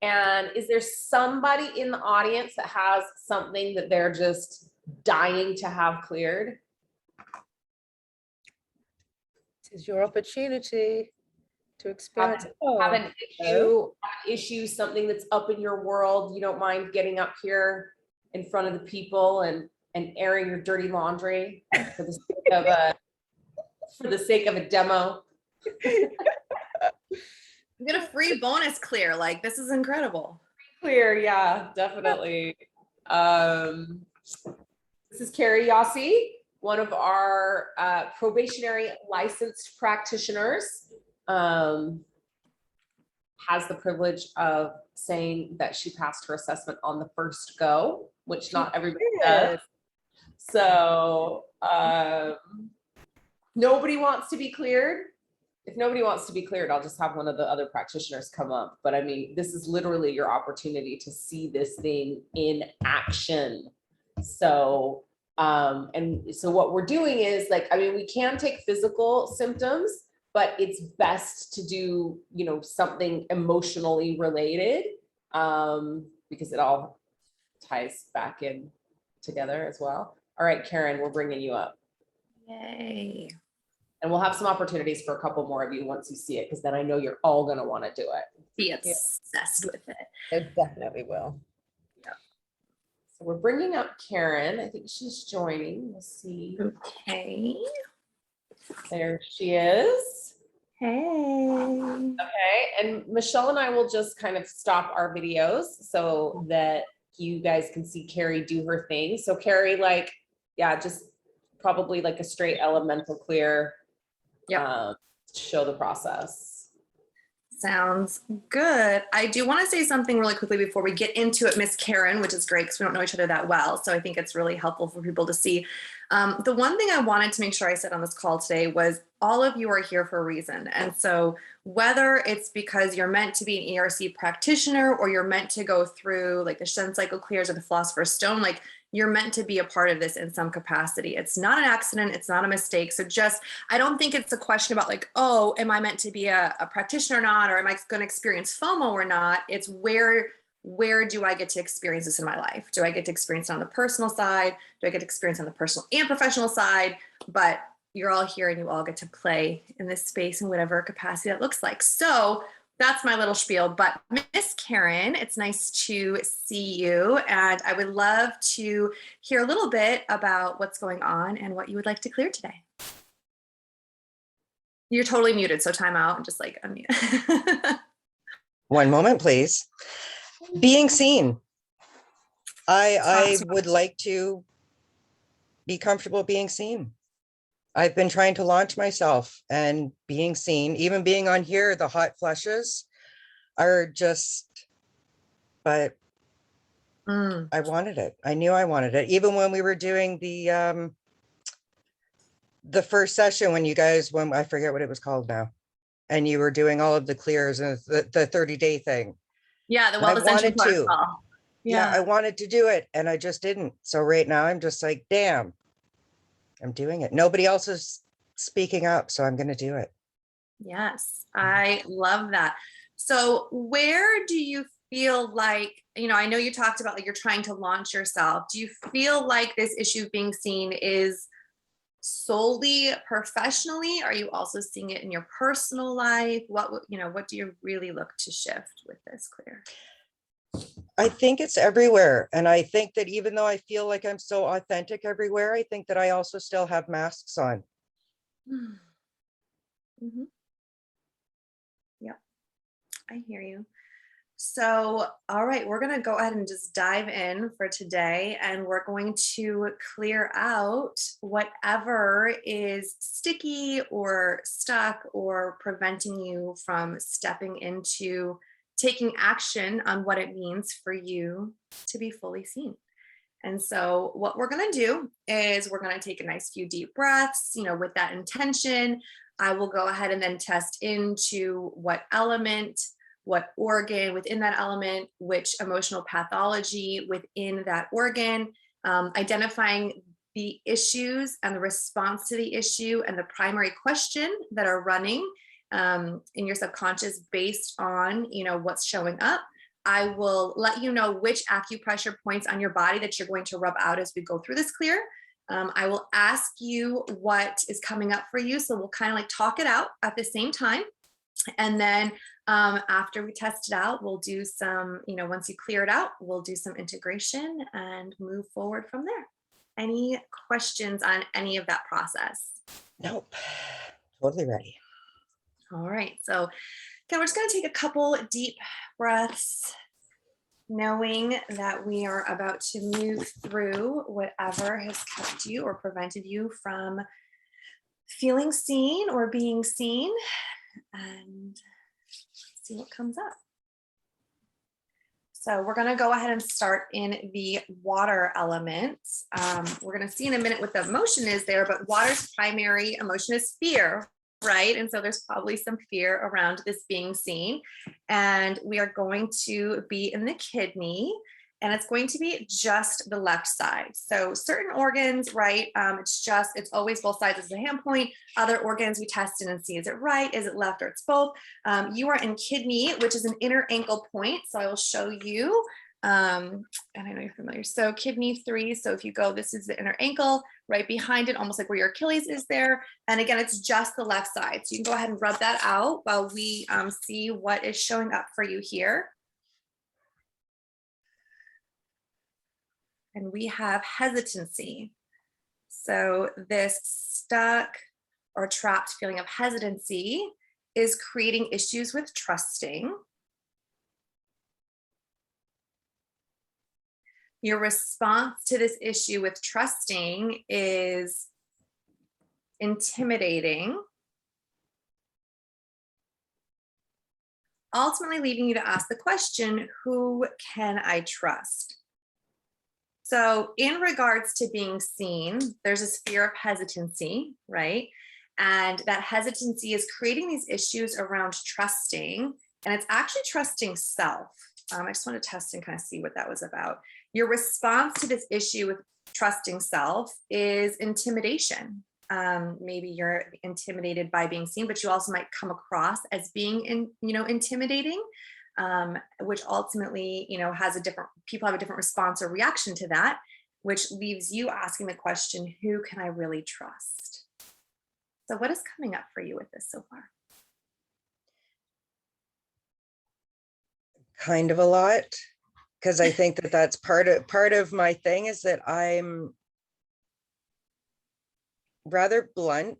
And is there somebody in the audience that has something that they're just dying to have cleared? This is your opportunity to experience. Have an issue, something that's up in your world. You don't mind getting up here in front of the people and airing your dirty laundry for the sake of a demo. You get a free bonus clear. Like, this is incredible. Clear, yeah, definitely. This is Carrie Yossi, one of our probationary licensed practitioners. Has the privilege of saying that she passed her assessment on the first go, which not everybody does. So nobody wants to be cleared. If nobody wants to be cleared, I'll just have one of the other practitioners come up. But I mean, this is literally your opportunity to see this thing in action. So, and so what we're doing is we can take physical symptoms, but it's best to do, something emotionally related, because it all ties back in together as well. All right, Karen, we're bringing you up. Yay. And we'll have some opportunities for a couple more of you once you see it, because then I know you're all going to want to do it. Be obsessed with it. It definitely will. Yeah. So we're bringing up Karen. I think she's joining. We'll see. Okay. There she is. Hey. Okay. And Michelle and I will just kind of stop our videos so that you guys can see Carrie do her thing. So Carrie, just probably like a straight elemental clear. Yeah. Show the process. Sounds good. I do want to say something really quickly before we get into it, Miss Karen, which is great because we don't know each other that well. So I think it's really helpful for people to see. The one thing I wanted to make sure I said on this call today was all of you are here for a reason. And so whether it's because you're meant to be an ERC practitioner or you're meant to go through like the Shang Cycle clears or the Philosopher's Stone, you're meant to be a part of this in some capacity. It's not an accident. It's not a mistake. So I don't think it's a question about oh, am I meant to be a practitioner or not? Or am I going to experience FOMO or not? It's where do I get to experience this in my life? Do I get to experience it on the personal side? Do I get to experience it on the personal and professional side? But you're all here and you all get to play in this space in whatever capacity that looks like. So that's my little spiel. But Miss Karen, it's nice to see you. And I would love to hear a little bit about what's going on and what you would like to clear today. You're totally muted, so time out and just like unmute. One moment, please. Being seen. I would like to be comfortable being seen. I've been trying to launch myself and being seen, even being on here, the hot flushes are just, but I wanted it. I knew I wanted it. Even when we were doing the first session, when I forget what it was called now, and you were doing all of the clears and the 30-day thing. Yeah, the I wellness wanted to. Yeah, I wanted to do it and I just didn't. So right now I'm just like, damn, I'm doing it. Nobody else is speaking up, so I'm going to do it. yes, I love that. So where do you feel like, I know you talked about like you're trying to launch yourself. Do you feel like this issue of being seen is solely professionally? Are you also seeing it in your personal life? What do you really look to shift with this clear? I think it's everywhere. And I think that even though I feel like I'm so authentic everywhere, I think that I also still have masks on. Mm-hmm. Yep, I hear you. So, all right, we're going to go ahead and just dive in for today, and we're going to clear out whatever is sticky or stuck or preventing you from stepping into taking action on what it means for you to be fully seen. And so what we're going to do is we're going to take a nice few deep breaths, with that intention. I will go ahead and then test into what element, what organ within that element, which emotional pathology within that organ, identifying the issues and the response to the issue and the primary question that are running in your subconscious based on, what's showing up. I will let you know which acupressure points on your body that you're going to rub out as we go through this clear. I will ask you what is coming up for you. So we'll kind of like talk it out at the same time. And then after we test it out, we'll do some, once you clear it out, we'll do some integration and move forward from there. Any questions on any of that process? Nope. Totally ready. All right. So again, we're just going to take a couple deep breaths, knowing that we are about to move through whatever has kept you or prevented you from feeling seen or being seen, and see what comes up. So we're going to go ahead and start in the water element. We're going to see in a minute what the emotion is there, but water's primary emotion is fear, right? And so there's probably some fear around this being seen. And we are going to be in the kidney, and it's going to be just the left side. So certain organs, right? It's always both sides as a hand point. Other organs we test in and see, is it right? Is it left, or it's both? You are in kidney, which is an inner ankle point. So I will show you, and I know you're familiar. So kidney 3. So if you go, this is the inner ankle, right behind it, almost like where your Achilles is there. And again, it's just the left side. So you can go ahead and rub that out while we see what is showing up for you here. And we have hesitancy. So this stuck or trapped feeling of hesitancy is creating issues with trusting. Your response to this issue with trusting is intimidating, ultimately leading you to ask the question, who can I trust? So in regards to being seen, there's this fear of hesitancy, right? And that hesitancy is creating these issues around trusting, and it's actually trusting self. I just want to test and kind of see what that was about. Your response to this issue with trusting self is intimidation. Maybe you're intimidated by being seen, but you also might come across as being, intimidating, which ultimately, people have a different response or reaction to that, which leaves you asking the question, who can I really trust? So what is coming up for you with this so far? Kind of a lot, because I think that that's part of my thing is that I'm rather blunt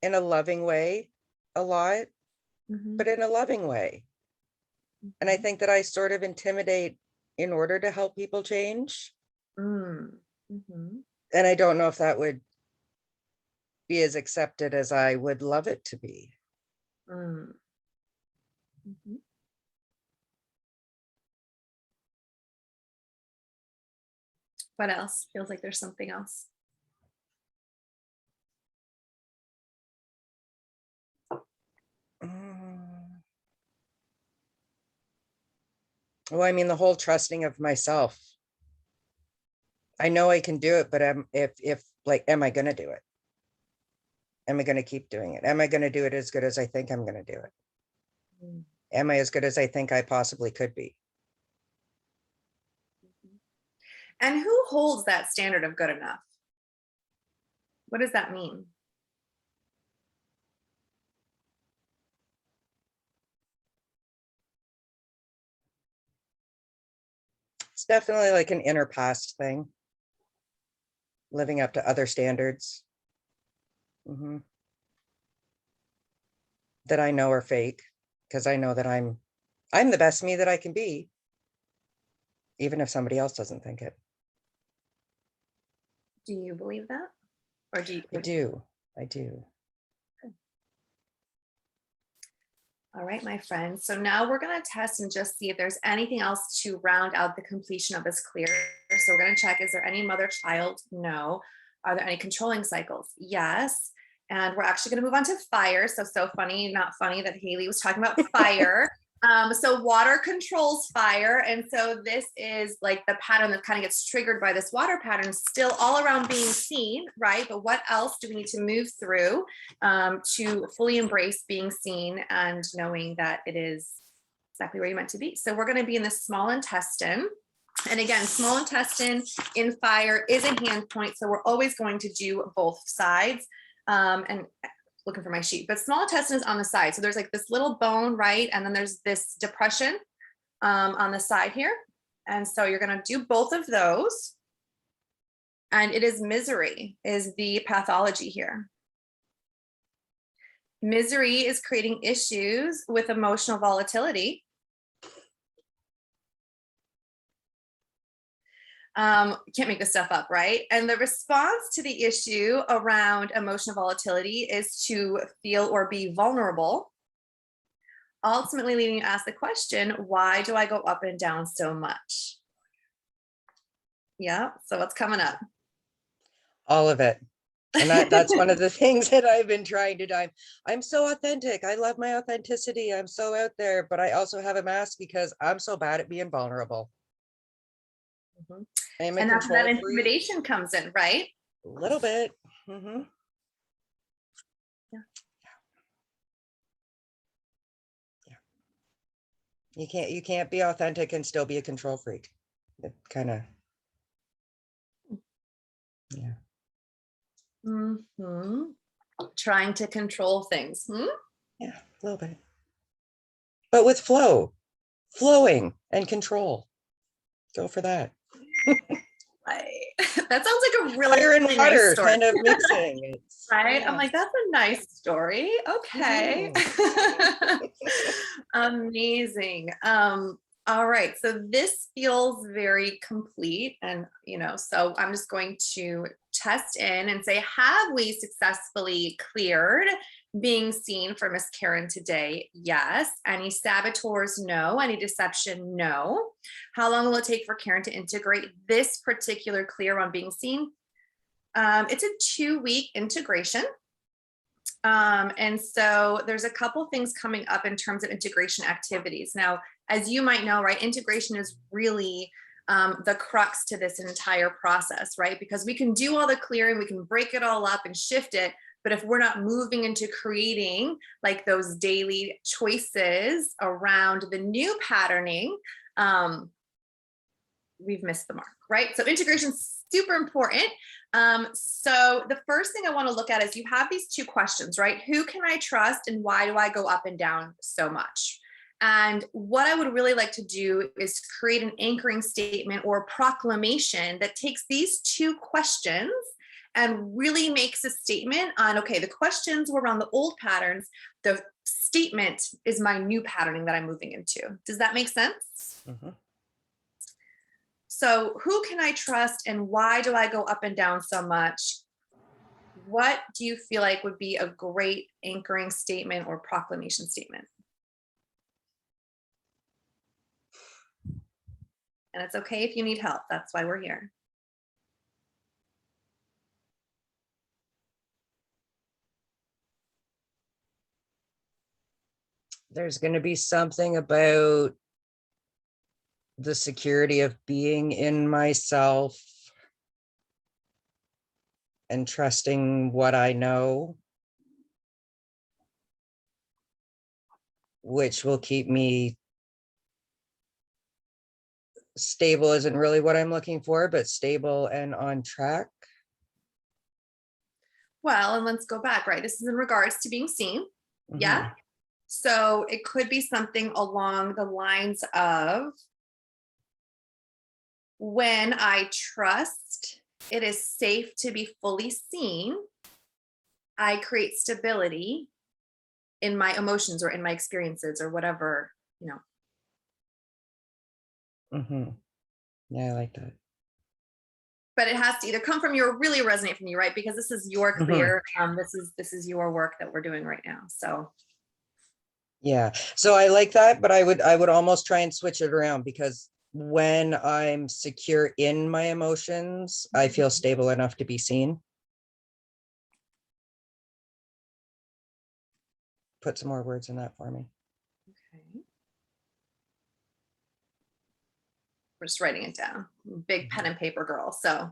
in a loving way a lot, but in a loving way. And I think that I sort of intimidate in order to help people change. And I don't know if that would be as accepted as I would love it to be. What else? Feels like there's something else. Well, I mean, the whole trusting of myself. I know I can do it, but if like, am I going to do it? Am I going to keep doing it? Am I going to do it as good as I think I'm going to do it? Am I as good as I think I possibly could be? And who holds that standard of good enough? What does that mean? It's definitely like an inner past thing. Living up to other standards. That I know are fake, because I know that I'm the best me that I can be, even if somebody else doesn't think it. Do you believe that? Or do you? I do. All right, my friends. So now we're going to test and just see if there's anything else to round out the completion of this clear. So we're going to check, is there any mother-child? No. Are there any controlling cycles? Yes. And we're actually going to move on to fire. So funny, not funny that Haley was talking about fire. So water controls fire. And so this is like the pattern that kind of gets triggered by this water pattern, still all around being seen, right? But what else do we need to move through to fully embrace being seen and knowing that it is exactly where you're meant to be? So we're going to be in the small intestine. And again, small intestine in fire is a hand point. So we're always going to do both sides. And looking for my sheet, but small intestine is on the side. So there's like this little bone, right? And then there's this depression on the side here. And so you're going to do both of those. And it is misery is the pathology here. Misery is creating issues with emotional volatility. Can't make this stuff up, right? And the response to the issue around emotional volatility is to feel or be vulnerable, ultimately leading you to ask the question, why do I go up and down so much? Yeah, so what's coming up? All of it. And that's one of the things that I've been trying to do. I'm so authentic. I love my authenticity. I'm so out there, but I also have a mask because I'm so bad at being vulnerable. And that's where that intimidation comes in, right? A little bit. You can't be authentic and still be a control freak. It kind of, yeah. Trying to control things. Yeah, a little bit. But with flowing and control. Go for that. That sounds like a really fire and really water nice story. kind of mixing. Right? Yeah. I'm like, that's a nice story. Okay. Amazing. All right. So this feels very complete. And, so I'm just going to test in and say, have we successfully cleared being seen for Miss Karen today? Yes. Any saboteurs? No. Any deception? No. How long will it take for Karen to integrate this particular clear on being seen? It's a 2-week integration. And so there's a couple things coming up in terms of integration activities. Now, as you might know, right, integration is really the crux to this entire process, right? Because we can do all the clearing, we can break it all up and shift it, but if we're not moving into creating like those daily choices around the new patterning, we've missed the mark, right? So integration is super important. So the first thing I want to look at is you have these two questions, right? Who can I trust and why do I go up and down so much? And what I would really like to do is create an anchoring statement or proclamation that takes these two questions and really makes a statement on, okay, the questions were around the old patterns. The statement is my new patterning that I'm moving into. Does that make sense? Mhm. So who can I trust and why do I go up and down so much? What do you feel like would be a great anchoring statement or proclamation statement? And it's okay if you need help. That's why we're here. There's going to be something about the security of being in myself and trusting what I know, which will keep me stable. Isn't really what I'm looking for, but stable and on track. Well, and let's go back, right? This is in regards to being seen. Yeah. Mhm. So it could be something along the lines of, when I trust it is safe to be fully seen, I create stability in my emotions or in my experiences or whatever, you know. Mhm. Yeah, I like that. But it has to either come from you or really resonate from you, right? Because this is your Mhm. clear, this is your work that we're doing right now. So Yeah, so I like that, but I would almost try and switch it around, because when I'm secure in my emotions, I feel stable enough to be seen. Put some more words in that for me. okay. We're just writing it down. Big pen and paper girl. So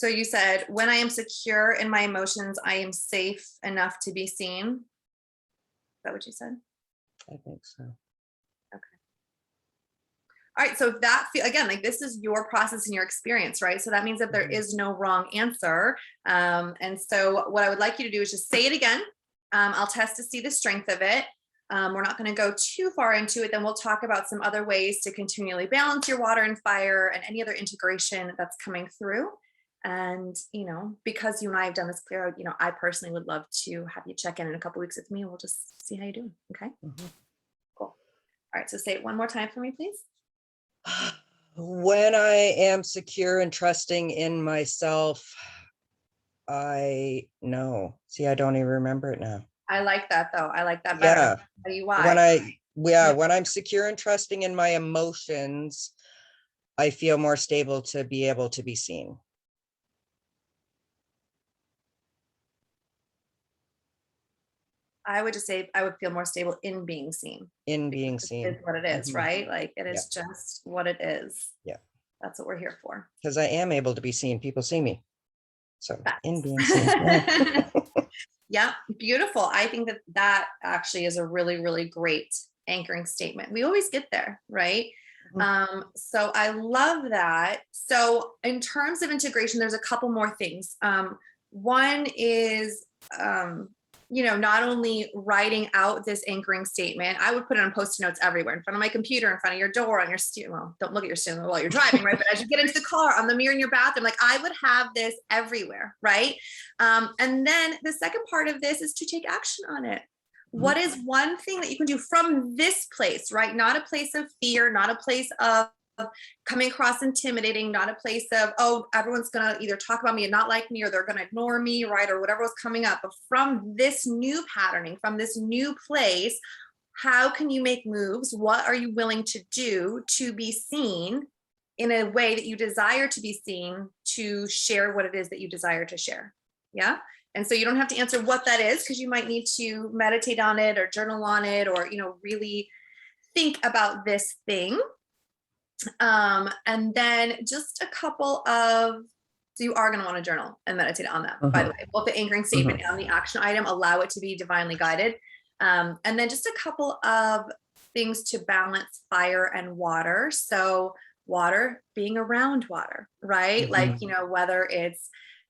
you said, when I am secure in my emotions, I am safe enough to be seen. Is that what you said? I think so. All right. So if that again, like, this is your process and your experience, right? So that means that there Mhm. is no wrong answer. And so what I would like you to do is just say it again. I'll test to see the strength of it. We're not going to go too far into it. Then we'll talk about some other ways to continually balance your water and fire and any other integration that's coming through. And, you know, because you and I have done this clear, you know, I personally would love to have you check in a couple weeks with me, and we'll just see how you do. Okay. Mhm. Cool. All right. So say it one more time for me, please. When I am secure and trusting in myself, I know. See, I don't even remember it now. I like that though. I like that better. Yeah. I'll tell you When I'm secure and trusting in my emotions, I feel more stable to be able to be seen. I would just say I would feel more stable in being seen. In being It's seen. what it is, Mhm. right? Like, it Yeah. is just what it is. Yeah. That's what we're here for. Because I am able to be seen. People see me. So in Facts. being seen. Yeah. Yeah, beautiful. I think that that actually is a really, really great anchoring statement. We always get there, right? So I love that. So in terms of integration, there's a couple more things. One is, you know, not only writing out this anchoring statement, I would put it on Post-it notes everywhere, in front of my computer, in front of your door, on your steering wheel. Don't look at your steering wheel while you're driving, right? But as you get into the car, on the mirror in your bathroom, like, I would have this everywhere, right? And then the second part of this is to take action on it. What is one thing that you can do from this place, right? Not a place of fear, not a place of coming across intimidating, not a place of, oh, everyone's going to either talk about me and not like me, or they're going to ignore me, right? Or whatever was coming up. But from this new patterning, from this new place, how can you make moves? What are you willing to do to be seen in a way that you desire to be seen, to share what it is that you desire to share? Yeah. And so you don't have to answer what that is, because you might need to meditate on it or journal on it, or, you know, really think about this thing. And then just a couple of, so you are going to want to journal and meditate on that, by the way, both the anchoring statement and the action item. Allow it to be divinely guided. And then just a couple of things to balance fire and water. So water, being around water, right? Like, you know, whether it's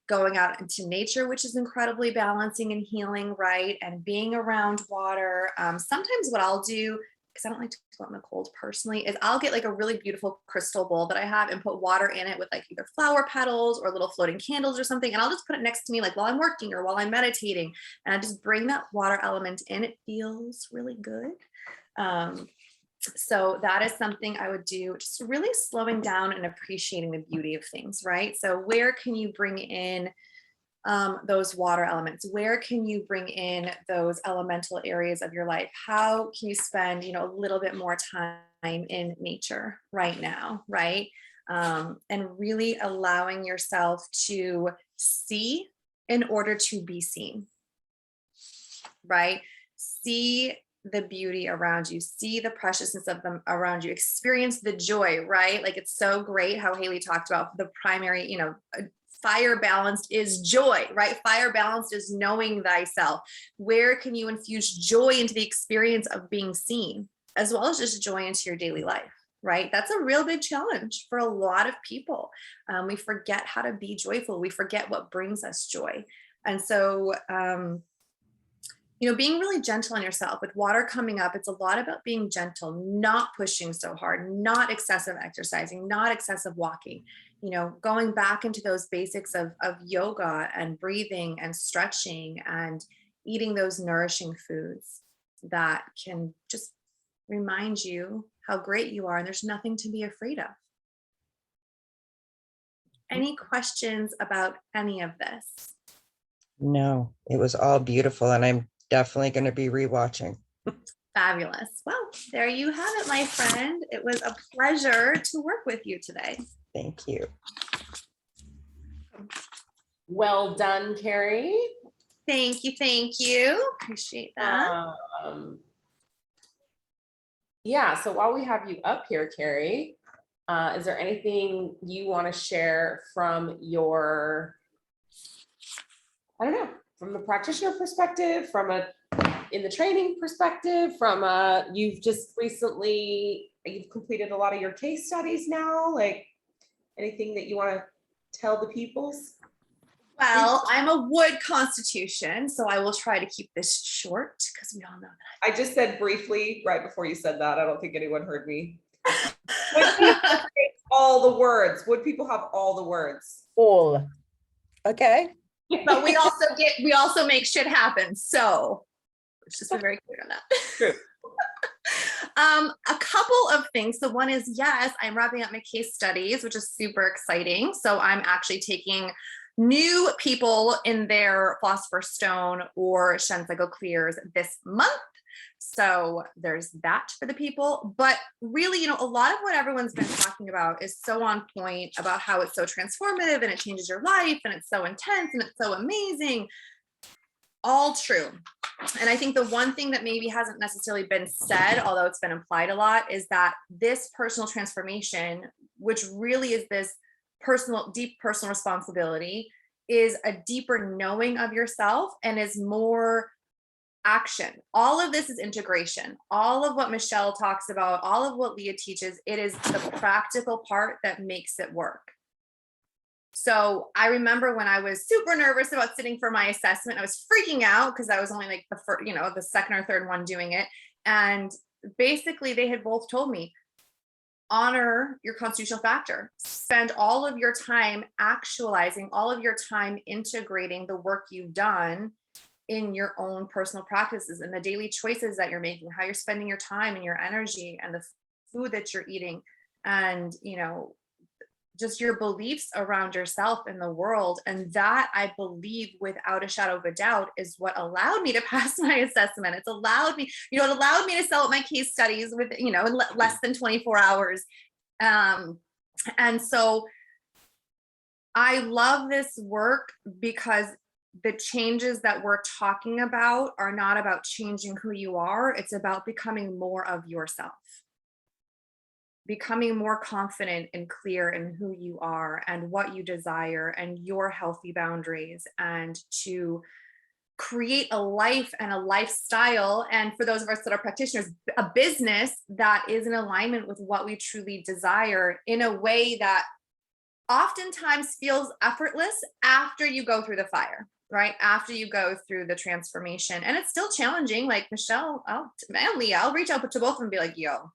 going out into nature, which is incredibly balancing and healing, right? And being around water. Sometimes what I'll do, because I don't like to go out in the cold personally, is I'll get like a really beautiful crystal bowl that I have and put water in it with like either flower petals or little floating candles or something. And I'll just put it next to me, like while I'm working or while I'm meditating. And I just bring that water element in. It feels really good. So that is something I would do, just really slowing down and appreciating the beauty of things, right? So where can you bring in those water elements? Where can you bring in those elemental areas of your life? How can you spend, you know, a little bit more time in nature right now, right? And really allowing yourself to see in order to be seen, right? See the beauty around you, see the preciousness of them around you, experience the joy, right? Like it's so great how Haley talked about the primary, you know, fire balanced is joy, right? Fire balanced is knowing thyself. Where can you infuse joy into the experience of being seen, as well as just joy into your daily life, right? That's a real big challenge for a lot of people. We forget how to be joyful. We forget what brings us joy. And so, you know, being really gentle on yourself. With water coming up, it's a lot about being gentle, not pushing so hard, not excessive exercising, not excessive walking, you know, going back into those basics of yoga and breathing and stretching and eating those nourishing foods that can just remind you how great you are and there's nothing to be afraid of. Any questions about any of this? No, it was all beautiful, and I'm definitely going to be rewatching. Fabulous. Well, there you have it, my friend. It was a pleasure to work with you today. Thank you. Well done, Carrie. Thank you. Thank you. Appreciate that. Yeah, so while we have you up here, Carrie, is there anything you want to share from your, I don't know, from the practitioner perspective, from a in the training perspective, from you've just recently, you've completed a lot of your case studies now, like anything that you want to tell the peoples? Well, I'm a wood constitution, so I will try to keep this short because we all know that. I just said briefly right before you said that. I don't think anyone heard me. All the words. Would people have all the words? All. Okay. But we also make shit happen. So let's just be very clear on that. True. A couple of things. So one is, yes, I'm wrapping up my case studies, which is super exciting. So I'm actually taking new people in their Philosopher's Stone or Shang Cycle clears this month. So there's that for the people. But really, you know, a lot of what everyone's been talking about is so on point about how it's so transformative and it changes your life and it's so intense and it's so amazing. All true. And I think the one thing that maybe hasn't necessarily been said, although it's been implied a lot, is that this personal transformation, which really is this deep personal responsibility, is a deeper knowing of yourself and is more action. All of this is integration. All of what Michelle talks about, all of what Leah teaches, it is the practical part that makes it work. So I remember when I was super nervous about sitting for my assessment, I was freaking out because I was only like the first, you know, the second or third one doing it. And basically they had both told me, honor your constitutional factor, spend all of your time actualizing, all of your time integrating the work you've done in your own personal practices and the daily choices that you're making, how you're spending your time and your energy and the food that you're eating, and, you know, just your beliefs around yourself in the world. And that, I believe, without a shadow of a doubt, is what allowed me to pass my assessment. It's allowed me, you know, it allowed me to sell out my case studies with, you know, in less than 24 hours. And so I love this work because the changes that we're talking about are not about changing who you are. It's about becoming more of yourself. Becoming more confident and clear in who you are and what you desire and your healthy boundaries, and to create a life and a lifestyle. And for those of us that are practitioners, a business that is in alignment with what we truly desire in a way that oftentimes feels effortless after you go through the fire, right? After you go through the transformation. And it's still challenging. Like Michelle, and Leah, I'll reach out to both of them and be like, yo,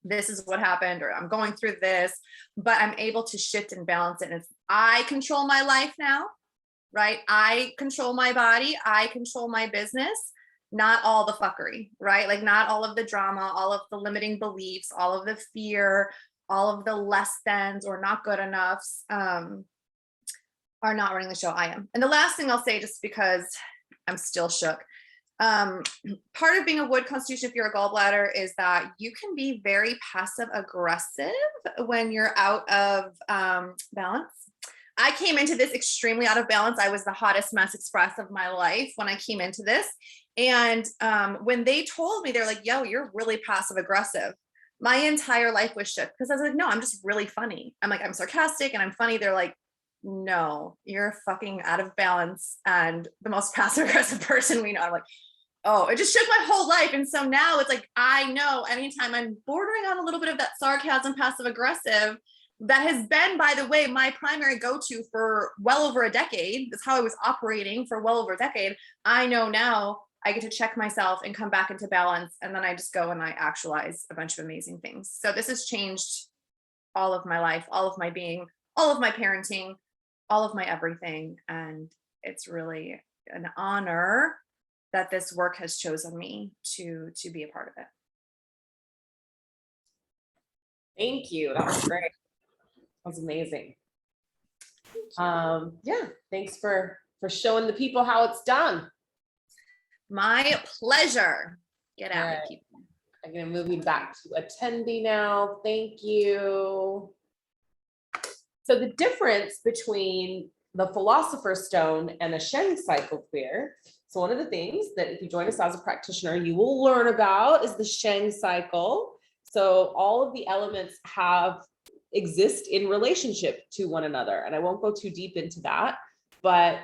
this is what happened, or I'm going through this, but I'm able to shift and balance it. And I control my life now, right? I control my body. I control my business, not all the fuckery, right? Like not all of the drama, all of the limiting beliefs, all of the fear, all of the less thans or not good enoughs are not running the show. I am. And the last thing I'll say, just because I'm still shook, part of being a wood constitution, if you're a gallbladder, is that you can be very passive aggressive when you're out of balance. I came into this extremely out of balance. I was the hottest mess express of my life when I came into this. And when they told me, they're like, yo, you're really passive aggressive. My entire life was shook because I was like, no, I'm just really funny. I'm like, I'm sarcastic and I'm funny. They're like, no, you're fucking out of balance and the most passive aggressive person we know. I'm like, oh, it just shook my whole life. And so now it's like, I know anytime I'm bordering on a little bit of that sarcasm, passive aggressive, that has been, by the way, my primary go-to for well over a decade. That's how I was operating for well over a decade. I know now I get to check myself and come back into balance. And then I just go and I actualize a bunch of amazing things. So this has changed all of my life, all of my being, all of my parenting, all of my everything. And it's really an honor that this work has chosen me to be a part of it. Thank you. That was great. That was amazing. Yeah, thanks for showing the people how it's done. My pleasure. Get at Right. it, people. I'm gonna move you back to attendee now. Thank you. So the difference between the Philosopher's Stone and the Shang Cycle clear. So one of the things that if you join us as a practitioner, you will learn about is the Shang Cycle. So all of the elements exist in relationship to one another. And I won't go too deep into that, but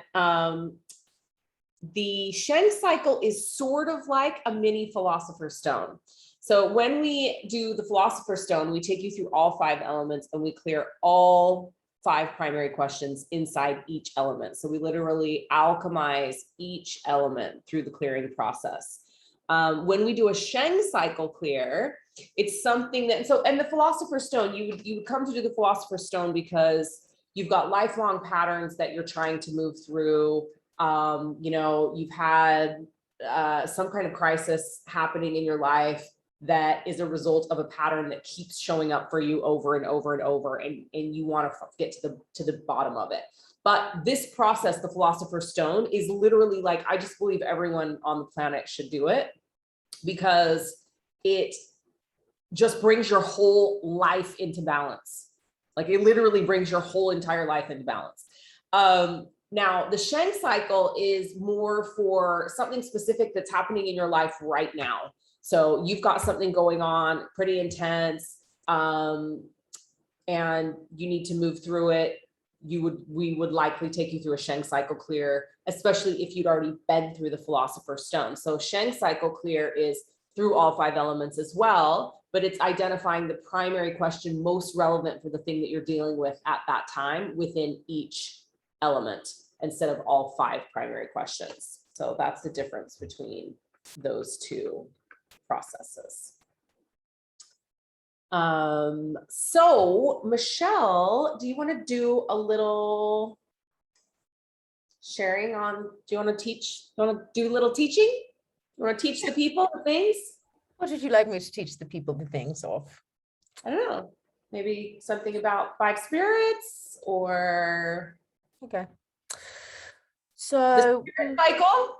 the Shang Cycle is sort of like a mini Philosopher's Stone. So when we do the Philosopher's Stone, we take you through all 5 elements and we clear all 5 primary questions inside each element. So we literally alchemize each element through the clearing process. When we do a Shang Cycle clear, it's something that, and the Philosopher's Stone, you would come to do the Philosopher's Stone because you've got lifelong patterns that you're trying to move through. You've had some kind of crisis happening in your life that is a result of a pattern that keeps showing up for you over and over and over, and you want to get to the bottom of it. But this process, the Philosopher's Stone, is literally like, I just believe everyone on the planet should do it because it just brings your whole life into balance. Like it literally brings your whole entire life into balance. Now, the Shang Cycle is more for something specific that's happening in your life right now. So you've got something going on pretty intense, and you need to move through it. We would likely take you through a Shang Cycle clear, especially if you'd already been through the Philosopher's Stone. So Shang Cycle clear is through all 5 elements as well, but it's identifying the primary question most relevant for the thing that you're dealing with at that time within each element instead of all 5 primary questions. So that's the difference between those 2 processes. So Michelle, do you want to do a little sharing on, do you want to teach, do you want to do a little teaching? You want to teach the people the things? What would you like me to teach the people the things of? I don't know, maybe something about 5 spirits or Okay. the So, spirit cycle.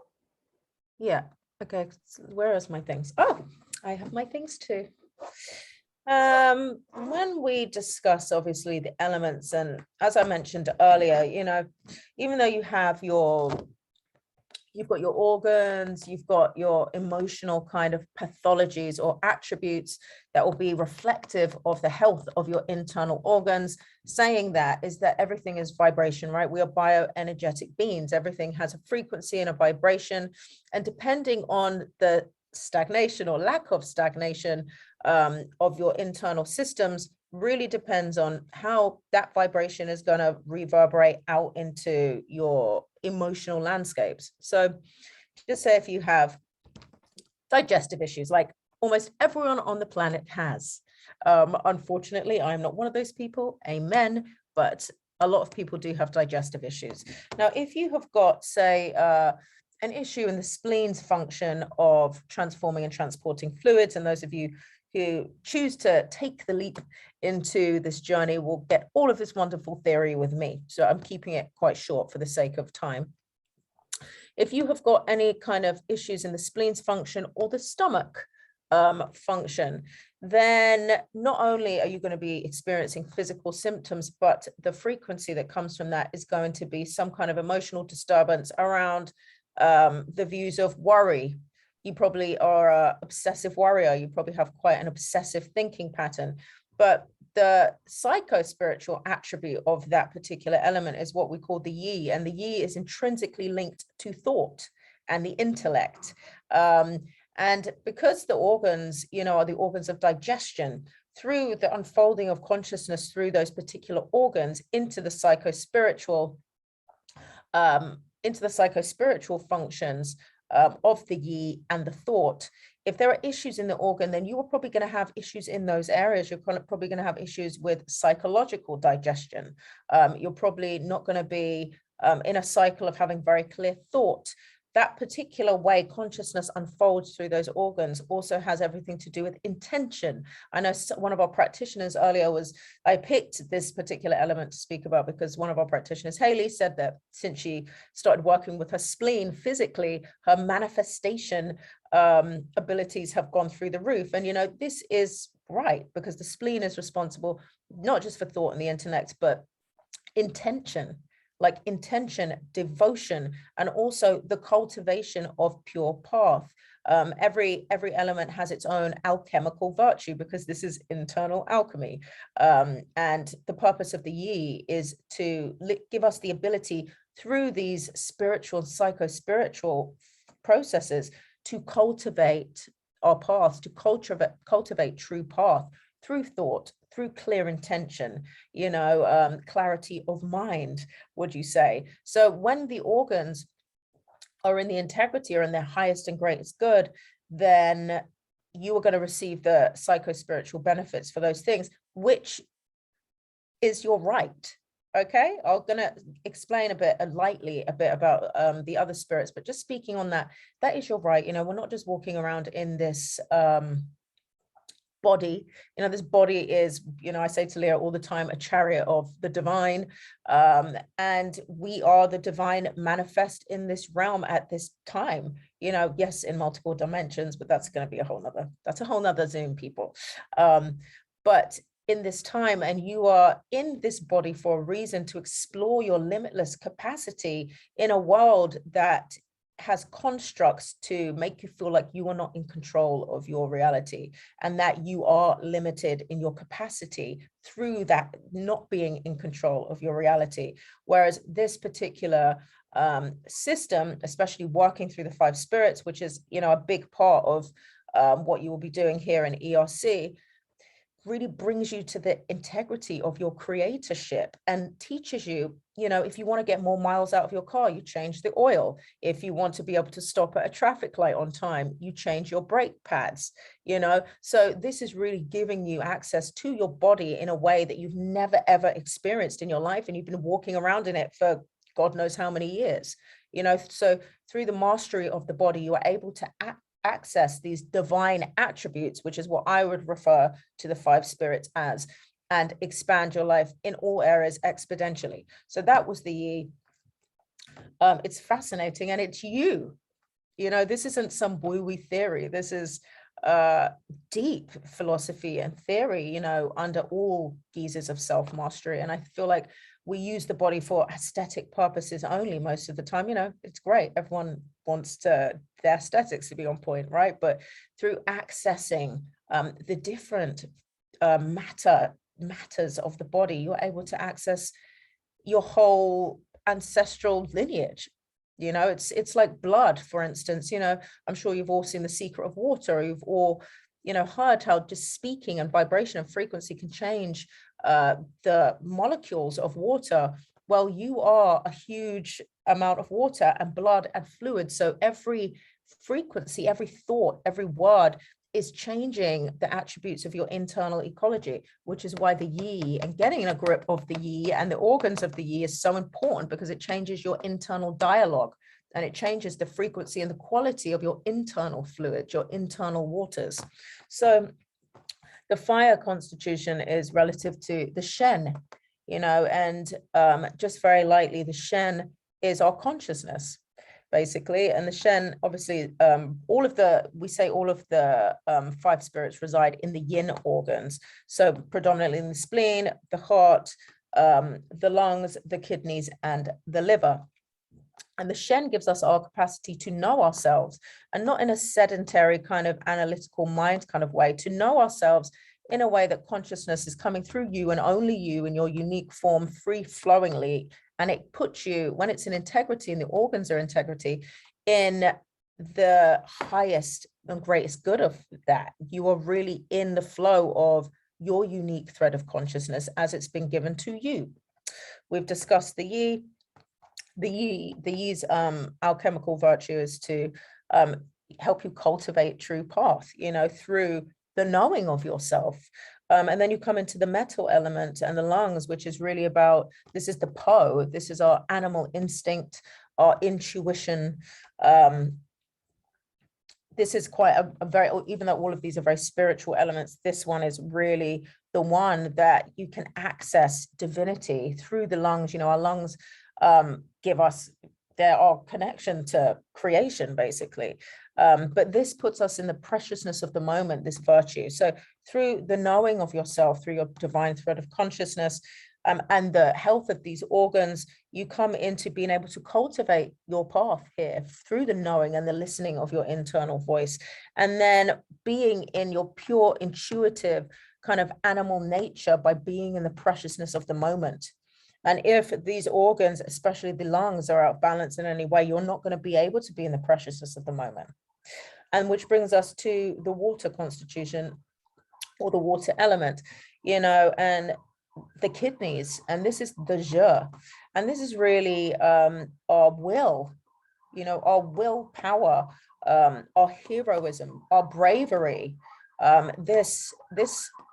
yeah. Okay. Where is my things? Oh, I have my things too. When we discuss obviously the elements, and as I mentioned earlier, even though you have your you've got your organs, you've got your emotional kind of pathologies or attributes that will be reflective of the health of your internal organs. Saying that is that everything is vibration, right? We are bioenergetic beings. Everything has a frequency and a vibration. And depending on the stagnation or lack of stagnation of your internal systems, really depends on how that vibration is going to reverberate out into your emotional landscapes. So just say if you have digestive issues, like almost everyone on the planet has. Unfortunately, I'm not one of those people, amen, but a lot of people do have digestive issues. Now, if you have got, say, an issue in the spleen's function of transforming and transporting fluids, and those of you who choose to take the leap into this journey will get all of this wonderful theory with me. So I'm keeping it quite short for the sake of time. If you have got any kind of issues in the spleen's function or the stomach function, then not only are you going to be experiencing physical symptoms, but the frequency that comes from that is going to be some kind of emotional disturbance around the views of worry. You probably are an obsessive worrier. You probably have quite an obsessive thinking pattern. But the psycho-spiritual attribute of that particular element is what we call the yi. And the yi is intrinsically linked to thought and the intellect. And because the organs, are the organs of digestion, through the unfolding of consciousness through those particular organs into the psycho-spiritual functions of the yi and the thought. If there are issues in the organ, then you are probably going to have issues in those areas. You're probably going to have issues with psychological digestion. You're probably not going to be in a cycle of having very clear thought. That particular way consciousness unfolds through those organs also has everything to do with intention. I know one of our practitioners earlier I picked this particular element to speak about because one of our practitioners, Haley, said that since she started working with her spleen physically, her manifestation abilities have gone through the roof. And, this is right, because the spleen is responsible not just for thought and the intellect, but intention. Like intention, devotion, and also the cultivation of pure path. Every element has its own alchemical virtue because this is internal alchemy. And the purpose of the yi is to give us the ability through these spiritual, psycho-spiritual processes to cultivate our path, to cultivate true path through thought, through clear intention, clarity of mind, would you say? So when the organs are in the integrity or in their highest and greatest good, then you are going to receive the psycho-spiritual benefits for those things, which is your right. Okay, I'm going to explain a bit about the other spirits, but just speaking on that is your right. We're not just walking around in this body. This body is, I say to Leah all the time, a chariot of the divine, and we are the divine manifest in this realm at this time. Yes, in multiple dimensions, but that's going to be a whole nother Zoom, people. But in this time, and you are in this body for a reason, to explore your limitless capacity in a world that has constructs to make you feel like you are not in control of your reality and that you are limited in your capacity through that not being in control of your reality. Whereas this particular system, especially working through the 5 spirits, which is, a big part of what you will be doing here in ERC, really brings you to the integrity of your creatorship and teaches you, if you want to get more miles out of your car, you change the oil. If you want to be able to stop at a traffic light on time, you change your brake pads, So this is really giving you access to your body in a way that you've never, ever experienced in your life. And you've been walking around in it for God knows how many years, So through the mastery of the body, you are able to access these divine attributes, which is what I would refer to the 5 spirits as, and expand your life in all areas exponentially. So that was the yi. It's fascinating, and it's you. This isn't some woo-woo theory. This is deep philosophy and theory, under all guises of self-mastery. And I feel like we use the body for aesthetic purposes only most of the time. It's great. Everyone wants the aesthetics to be on point, right? But through accessing the different matters of the body, you're able to access your whole ancestral lineage. You know, it's like blood, for instance. You know, I'm sure you've all seen The Secret of Water, or you've all, you know, heard how just speaking and vibration and frequency can change the molecules of water. Well, you are a huge amount of water and blood and fluid. So every frequency, every thought, every word is changing the attributes of your internal ecology, which is why the yi and getting a grip of the yi and the organs of the yi is so important, because it changes your internal dialogue, and it changes the frequency and the quality of your internal fluid, your internal waters. So the fire constitution is relative to the Shen, you know, and just very lightly, the Shen is our consciousness, basically. And the Shen, obviously, all of the 5 spirits reside in the yin organs. So predominantly in the spleen, the heart, the lungs, the kidneys, and the liver. And the Shen gives us our capacity to know ourselves, and not in a sedentary kind of analytical mind kind of way, to know ourselves in a way that consciousness is coming through you and only you in your unique form, free flowingly. And it puts you, when it's in integrity and the organs are integrity, in the highest and greatest good of that. You are really in the flow of your unique thread of consciousness as it's been given to you. We've discussed the yi. The yi's alchemical virtue is to help you cultivate true path, you know, through the knowing of yourself. And then you come into the metal element and the lungs, which is really about, this is the Po, this is our animal instinct, our intuition. This is quite a very, even though all of these are very spiritual elements, this one is really the one that you can access divinity through the lungs. You know, our lungs give us our connection to creation, basically. But this puts us in the preciousness of the moment, this virtue. So through the knowing of yourself, through your divine thread of consciousness, and the health of these organs, you come into being able to cultivate your path here through the knowing and the listening of your internal voice. And then being in your pure intuitive kind of animal nature by being in the preciousness of the moment. And if these organs, especially the lungs, are out of balance in any way, you're not going to be able to be in the preciousness of the moment. And which brings us to the water constitution, or the water element, you know, and the kidneys. And this is the je. And this is really our will, you know, our willpower, our heroism, our bravery. This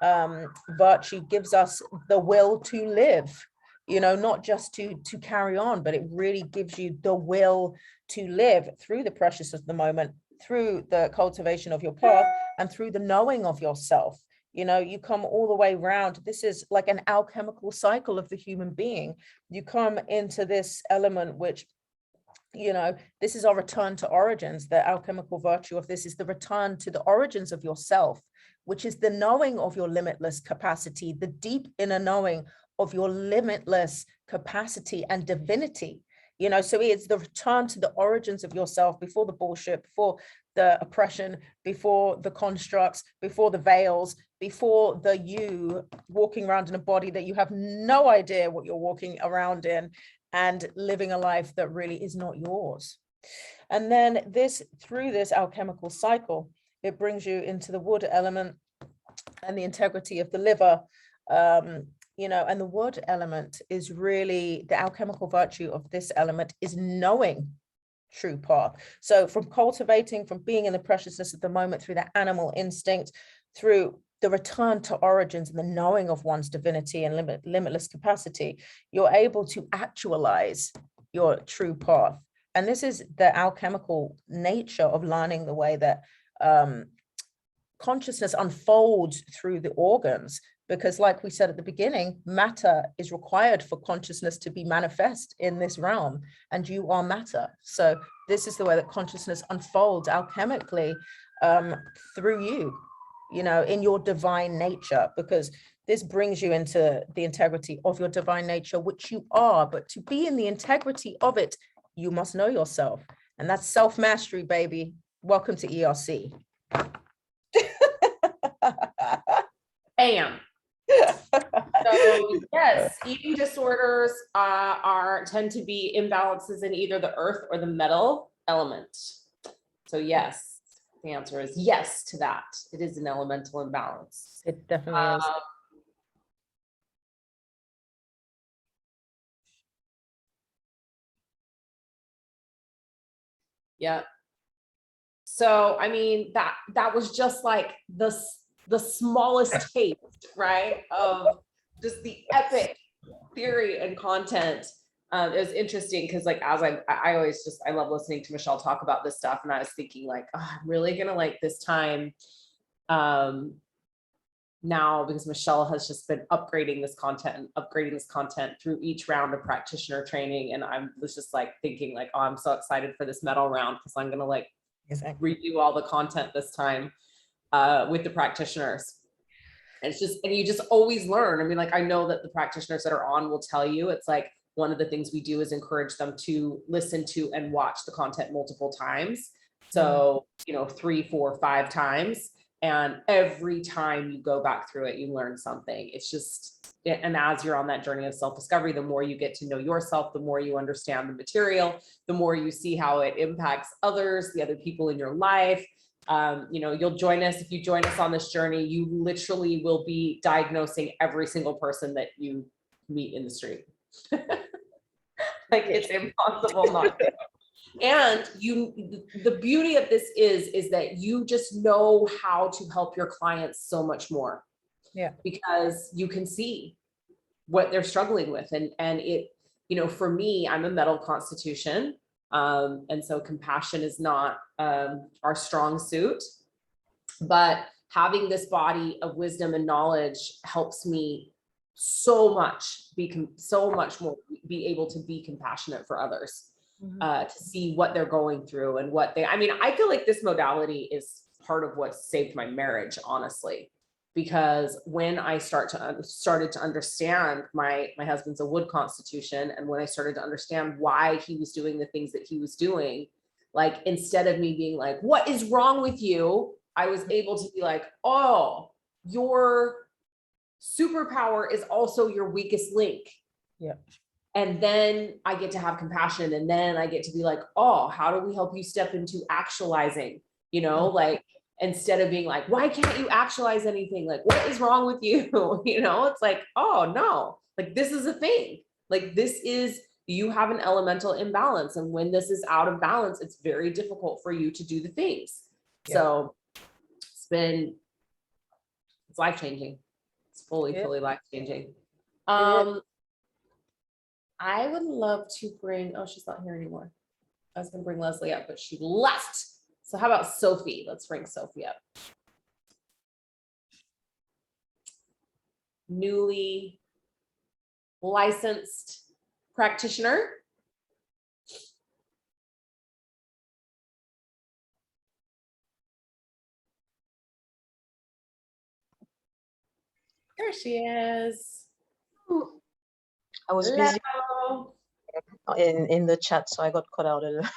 virtue gives us the will to live. You know, not just to carry on, but it really gives you the will to live through the precious of the moment, through the cultivation of your path, and through the knowing of yourself. You know, you come all the way around. This is like an alchemical cycle of the human being. You come into this element, which, you know, this is our return to origins. The alchemical virtue of this is the return to the origins of yourself, which is the knowing of your limitless capacity, the deep inner knowing of your limitless capacity and divinity. You know, so it's the return to the origins of yourself, before the bullshit, before the oppression, before the constructs, before the veils, before the you walking around in a body that you have no idea what you're walking around in, and living a life that really is not yours. And then this, through this alchemical cycle, it brings you into the wood element and the integrity of the liver. You know, and the wood element is really the alchemical virtue of this element is knowing true path. So from cultivating, from being in the preciousness of the moment, through that animal instinct, through the return to origins and the knowing of one's divinity and limitless capacity, you're able to actualize your true path. And this is the alchemical nature of learning the way that consciousness unfolds through the organs. Because like we said at the beginning, matter is required for consciousness to be manifest in this realm, and you are matter. So this is the way that consciousness unfolds alchemically through you, you know, in your divine nature, because this brings you into the integrity of your divine nature, which you are. But to be in the integrity of it, you must know yourself. And that's self-mastery, baby. Welcome to ERC. Bam. So yes, eating disorders tend to be imbalances in either the earth or the metal element. So yes, the answer is yes to that. It is an elemental imbalance. It definitely is. Yeah. So I mean that was just like the smallest taste, right, of just the epic theory and content. It was interesting because like as I always just I love listening to Michelle talk about this stuff, and I was thinking like, oh, I'm really gonna like this time now, because Michelle has just been upgrading this content through each round of practitioner training, and I was just like thinking like, oh, I'm so excited for this medal round because I'm gonna like redo all the content this time with the practitioners. And it's just, and you just always learn. I mean, like, I know that the practitioners that are on will tell you, it's like one of the things we do is encourage them to listen to and watch the content multiple times. So, you know, 3, 4, 5 times. And every time you go back through it, you learn something. It's just, and as you're on that journey of self-discovery, the more you get to know yourself, the more you understand the material, the more you see how it impacts others, the other people in your life. You know, you'll join us. If you join us on this journey, you literally will be diagnosing every single person that you meet in the street. Like, it's impossible not to. And the beauty of this is that you just know how to help your clients so much more. Yeah. Because you can see what they're struggling with. And it, you know, for me, I'm a metal constitution. And so compassion is not our strong suit, but having this body of wisdom and knowledge helps me so much more be able to be compassionate for others. To see what they're going through and what I mean, I feel like this modality is part of what saved my marriage, honestly, because when I started to understand my husband's a wood constitution, and when I started to understand why he was doing the things that he was doing, like, instead of me being like, what is wrong with you? I was able to be like, oh, your superpower is also your weakest link. Yeah. And then I get to have compassion, and then I get to be like, oh, how do we help you step into actualizing, you know, like, instead of being like, why can't you actualize anything? Like, what is wrong with you? You know, it's like, oh no, like, this is a thing. Like, you have an elemental imbalance. And when this is out of balance, it's very difficult for you to do the things. Yeah. So it's life-changing. It's fully life-changing. I would love to bring, oh, she's not here anymore. I was gonna bring Leslie up, but she left. So how about Sophie? Let's bring Sophie up. Newly licensed practitioner. There she is. I was busy in the chat, so I got cut out a little.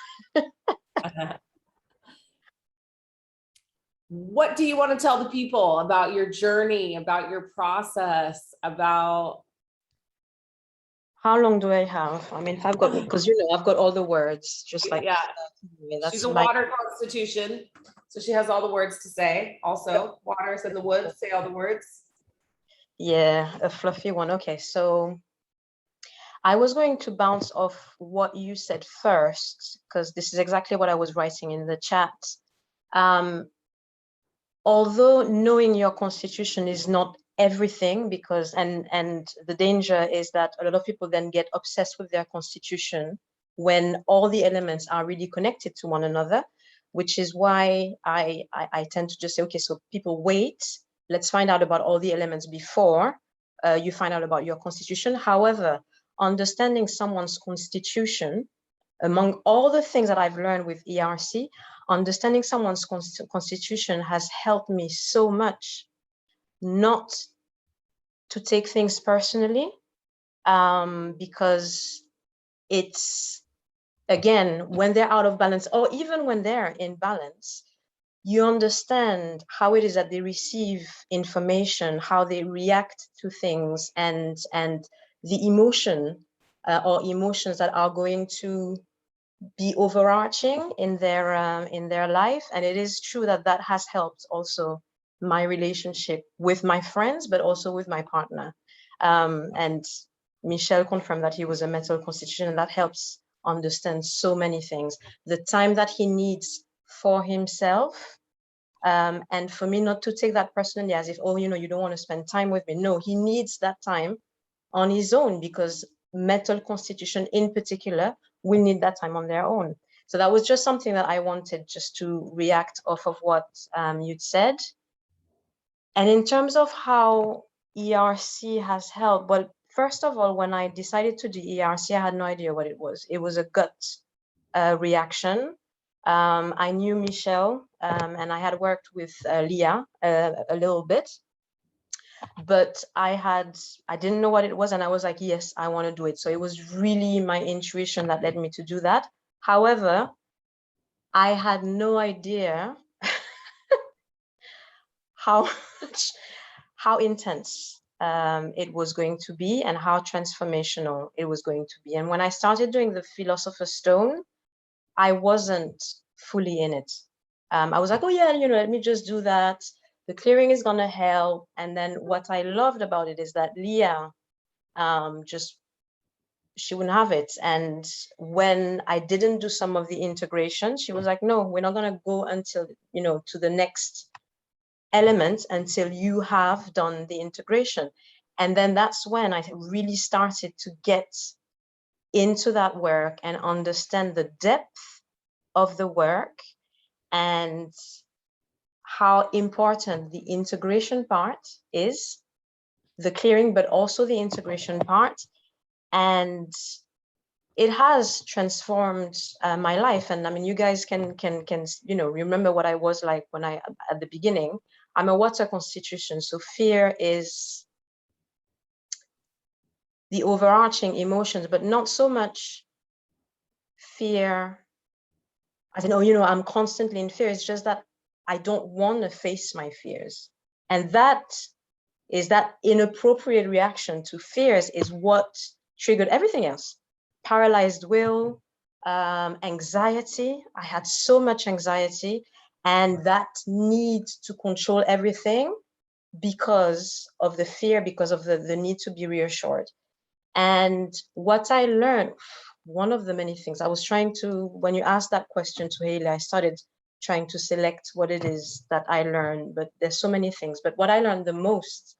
What do you want to tell the people about your journey, about your process, about? How long do I have? I mean, I've got, because you know, I've got all the words, just like, yeah. That's she's a water constitution, so she has all the words to say. Also, waters and the woods, say all the words. Yeah, a fluffy one. Okay, so I was going to bounce off what you said first, because this is exactly what I was writing in the chat. Although knowing your constitution is not everything, because and the danger is that a lot of people then get obsessed with their constitution when all the elements are really connected to one another, which is why I tend to just say, okay, so people wait, let's find out about all the elements before you find out about your constitution. However, understanding someone's constitution, among all the things that I've learned with ERC, understanding someone's constitution has helped me so much not to take things personally, because it's again, when they're out of balance, or even when they're in balance, you understand how it is that they receive information, how they react to things, and the emotion or emotions that are going to be overarching in their life. And it is true that that has helped also my relationship with my friends, but also with my partner. And Michel confirmed that he was a metal constitution, and that helps understand so many things. The time that he needs for himself, and for me not to take that personally as if, oh, you know, you don't want to spend time with me. No, he needs that time on his own, because metal constitution in particular will need that time on their own. So that was just something that I wanted just to react off of what you'd said. And in terms of how ERC has helped, well, first of all, when I decided to do ERC, I had no idea what it was. It was a gut reaction. I knew Michel, and I had worked with Leah a little bit, but I didn't know what it was, and I was like, yes, I want to do it. So it was really my intuition that led me to do that. However, I had no idea how intense it was going to be, and how transformational it was going to be. And when I started doing the Philosopher's Stone, I wasn't fully in it. I was like, oh yeah, you know, let me just do that. The clearing is gonna help. And then what I loved about it is that Leah, she wouldn't have it. And when I didn't do some of the integration, she was like, no, we're not gonna go until, you know, to the next element until you have done the integration. And then that's when I really started to get into that work and understand the depth of the work and how important the integration part is, the clearing, but also the integration part. And it has transformed my life. And I mean, you guys can you know, remember what I was like when at the beginning. I'm a water constitution, so fear is the overarching emotions, but not so much fear as in, oh, you know, I'm constantly in fear. It's just that I don't want to face my fears. And that inappropriate reaction to fears is what triggered everything else. Paralyzed will, anxiety. I had so much anxiety, and that need to control everything because of the fear, because of the need to be reassured. And what I learned, one of the many things I was trying to, when you asked that question to Haley, I started trying to select what it is that I learned, but there's so many things. But what I learned the most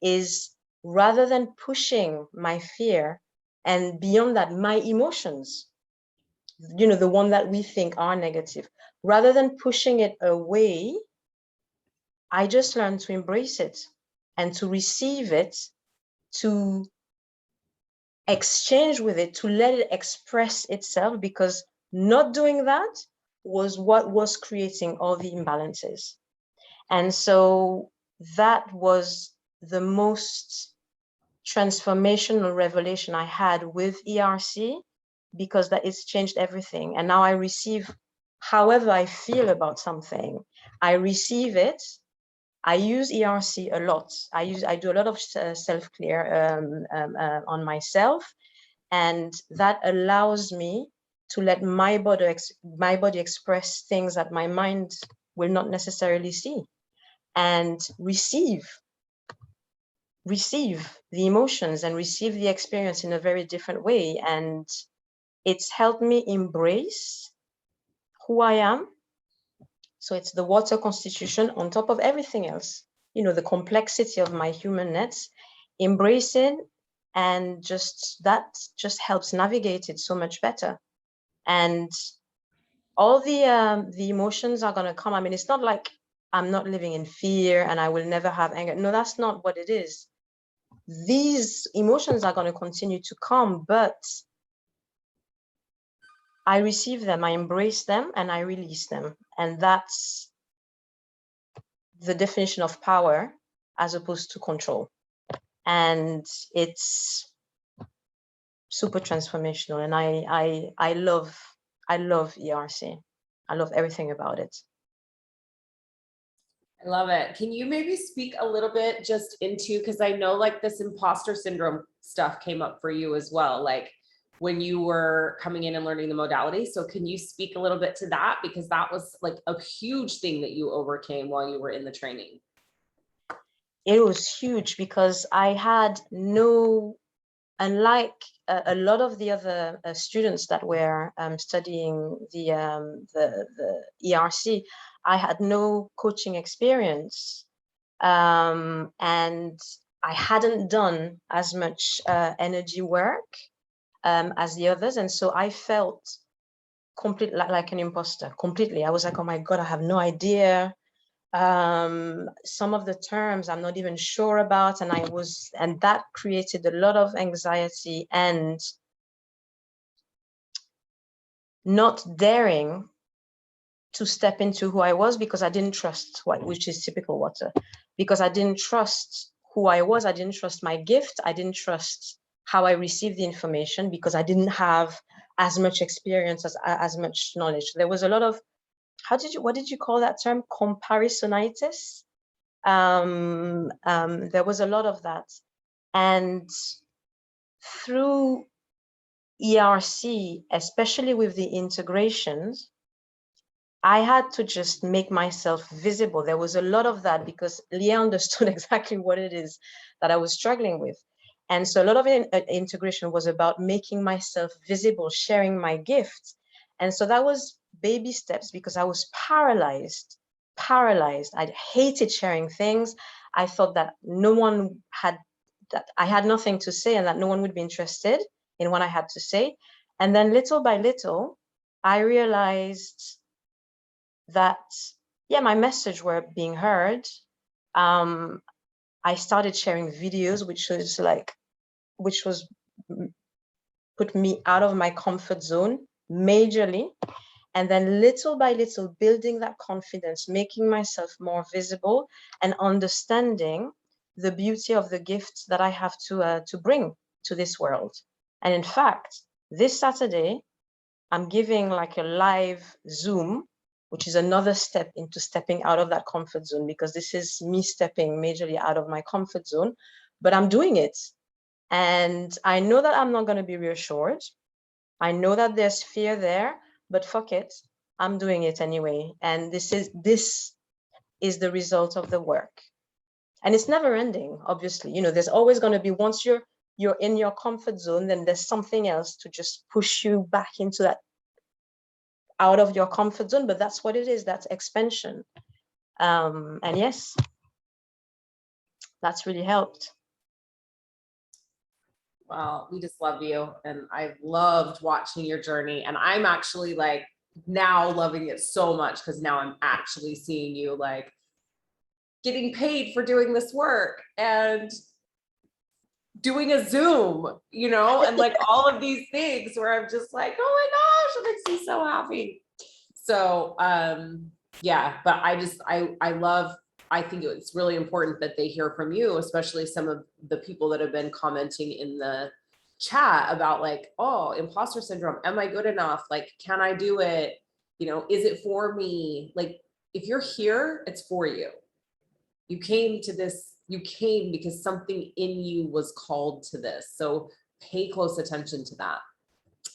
is, rather than pushing my fear and beyond that, my emotions, you know, the one that we think are negative, rather than pushing it away, I just learned to embrace it and to receive it, to exchange with it, to let it express itself, because not doing that was what was creating all the imbalances. And so that was the most transformational revelation I had with ERC, because that it's changed everything. And now I receive, however I feel about something, I receive it. I use ERC a lot. I do a lot of self-clear on myself, and that allows me to let my body express things that my mind will not necessarily see, and receive the emotions and receive the experience in a very different way. And it's helped me embrace who I am. So it's the water constitution on top of everything else, you know, the complexity of my humanness, embrace it, and that just helps navigate it so much better. And all the emotions are going to come. I mean, it's not like I'm not living in fear and I will never have anger. No, that's not what it is. These emotions are going to continue to come, but I receive them, I embrace them, and I release them. And that's the definition of power as opposed to control. And it's super transformational. And I love I love ERC. I love everything about it. I love it. Can you maybe speak a little bit just into, because I know like this imposter syndrome stuff came up for you as well, like when you were coming in and learning the modality. So can you speak a little bit to that? Because that was like a huge thing that you overcame while you were in the training. It was huge because I had no, unlike a lot of the other students that were studying the ERC, I had no coaching experience, and I hadn't done as much energy work as the others, and so I felt completely like an imposter. Completely, I was like, oh my God, I have no idea. Some of the terms I'm not even sure about, and that created a lot of anxiety and not daring to step into who I was because I didn't trust which is typical Water, because I didn't trust who I was. I didn't trust my gift. I didn't trust how I received the information because I didn't have as much experience, as much knowledge. There was a lot of, what did you call that term? Comparisonitis. There was a lot of that. And through ERC, especially with the integrations, I had to just make myself visible. There was a lot of that because Leah understood exactly what it is that I was struggling with. And so a lot of integration was about making myself visible, sharing my gifts. And so that was baby steps because I was paralyzed. I hated sharing things. I thought that that I had nothing to say and that no one would be interested in what I had to say. And then little by little, I realized that, yeah, my message were being heard. I started sharing videos, which was put me out of my comfort zone majorly. And then little by little, building that confidence, making myself more visible and understanding the beauty of the gifts that I have to bring to this world. And in fact, this Saturday, I'm giving like a live Zoom, which is another step into stepping out of that comfort zone, because this is me stepping majorly out of my comfort zone, but I'm doing it. And I know that I'm not going to be reassured. I know that there's fear there, but fuck it, I'm doing it anyway. And this is the result of the work. And it's never ending, obviously. You know, there's always going to be, once you're in your comfort zone, then there's something else to just push you back into that, out of your comfort zone. But that's what it is, that's expansion. And yes, that's really helped. Well, we just love you. And I've loved watching your journey. And I'm actually like now loving it so much because now I'm actually seeing you like getting paid for doing this work and doing a Zoom, you know, and like all of these things where I'm just like, oh my gosh, it makes me so happy. So, yeah, but I think it's really important that they hear from you, especially some of the people that have been commenting in the chat about like, oh, imposter syndrome. Am I good enough? Like, can I do it? You know, is it for me? Like, if you're here, it's for you. You came because something in you was called to this. So pay close attention to that.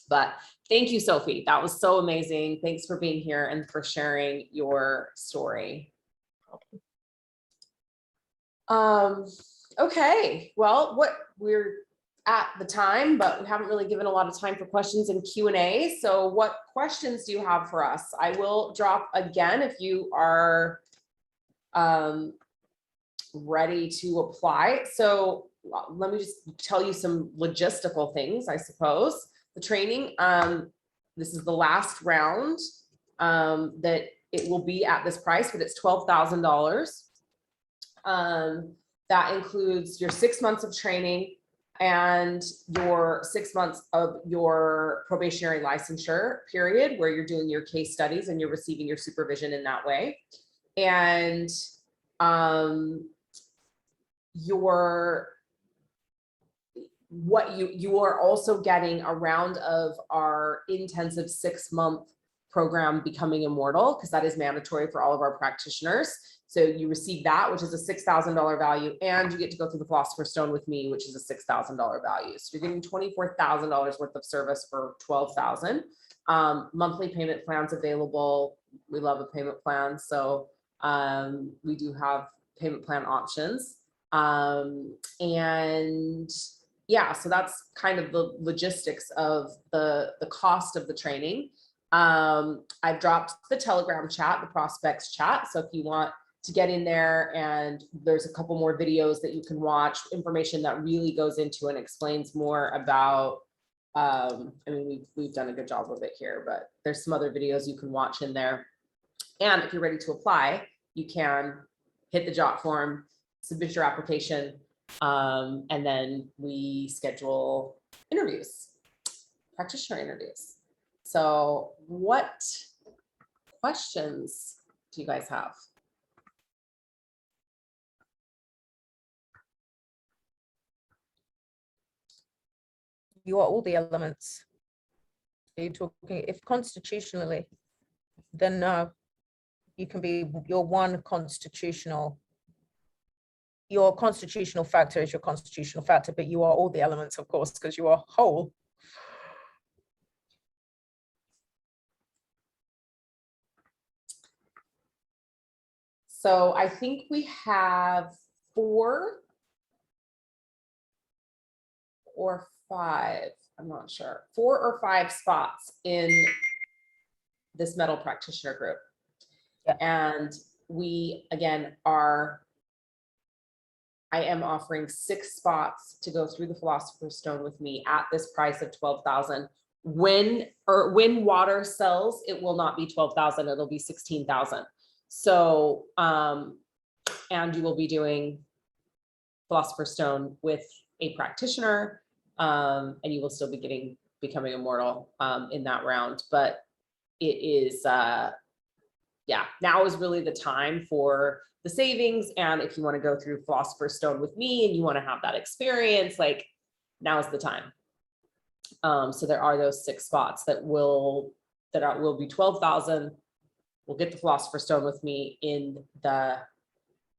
But thank you, Sophie. That was so amazing. Thanks for being here and for sharing your story. Okay, well, we're at the time, but we haven't really given a lot of time for questions and Q&A. So what questions do you have for us? I will drop again if you are ready to apply. So let me just tell you some logistical things, I suppose. The training, this is the last round that it will be at this price, but it's $12,000. That includes your 6 months of training and your 6 months of your probationary licensure period, where you're doing your case studies and you're receiving your supervision in that way. And what you are also getting a round of our intensive 6-month program, Becoming Immortal, because that is mandatory for all of our practitioners. So you receive that, which is a $6,000 value, and you get to go through the Philosopher's Stone with me, which is a $6,000 value. So you're getting $24,000 worth of service for $12,000. Monthly payment plans available. We love a payment plan, so we do have payment plan options. And yeah, so that's kind of the logistics of the cost of the training. I've dropped the Telegram chat, the prospects chat. So if you want to get in there, and there's a couple more videos that you can watch, information that really goes into and explains more about, I mean, we've done a good job of it here, but there's some other videos you can watch in there. And if you're ready to apply, you can hit the jot form, submit your application, and then we schedule interviews, practitioner interviews. So what questions do you guys have? You are all the elements. Are you talking, if constitutionally, then no, you can be your one constitutional, your constitutional factor is your constitutional factor, but you are all the elements, of course, because you are whole. So I think we have 4 or 5, I'm not sure, 4 or 5 spots in this metal practitioner group. Yeah. And we, again, I am offering 6 spots to go through the Philosopher's Stone with me at this price of $12,000. When water sells, it will not be $12,000, it'll be $16,000. So, and you will be doing Philosopher's Stone with a practitioner, and you will still be getting Becoming Immortal in that round. But it is, yeah, now is really the time for the savings. And if you want to go through Philosopher's Stone with me and you want to have that experience, like, now is the time. So there are those 6 spots that will be $12,000. We'll get the Philosopher's Stone with me in the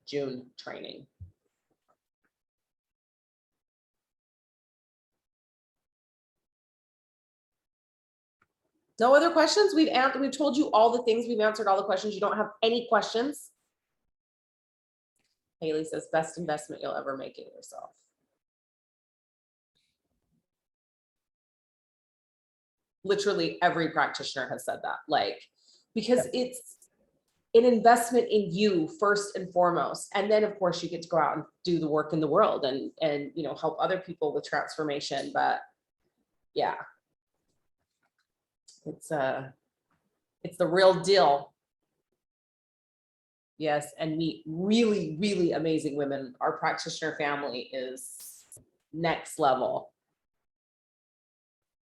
June training. No other questions? We've told you all the things. We've answered all the questions. You don't have any questions? Haley says, best investment you'll ever make in yourself. Literally every practitioner has said that, like, because it's an investment in you first and foremost. And then of course you get to go out and do the work in the world and you know, help other people with transformation. But yeah, it's the real deal. Yes, and meet really, really amazing women. Our practitioner family is next level.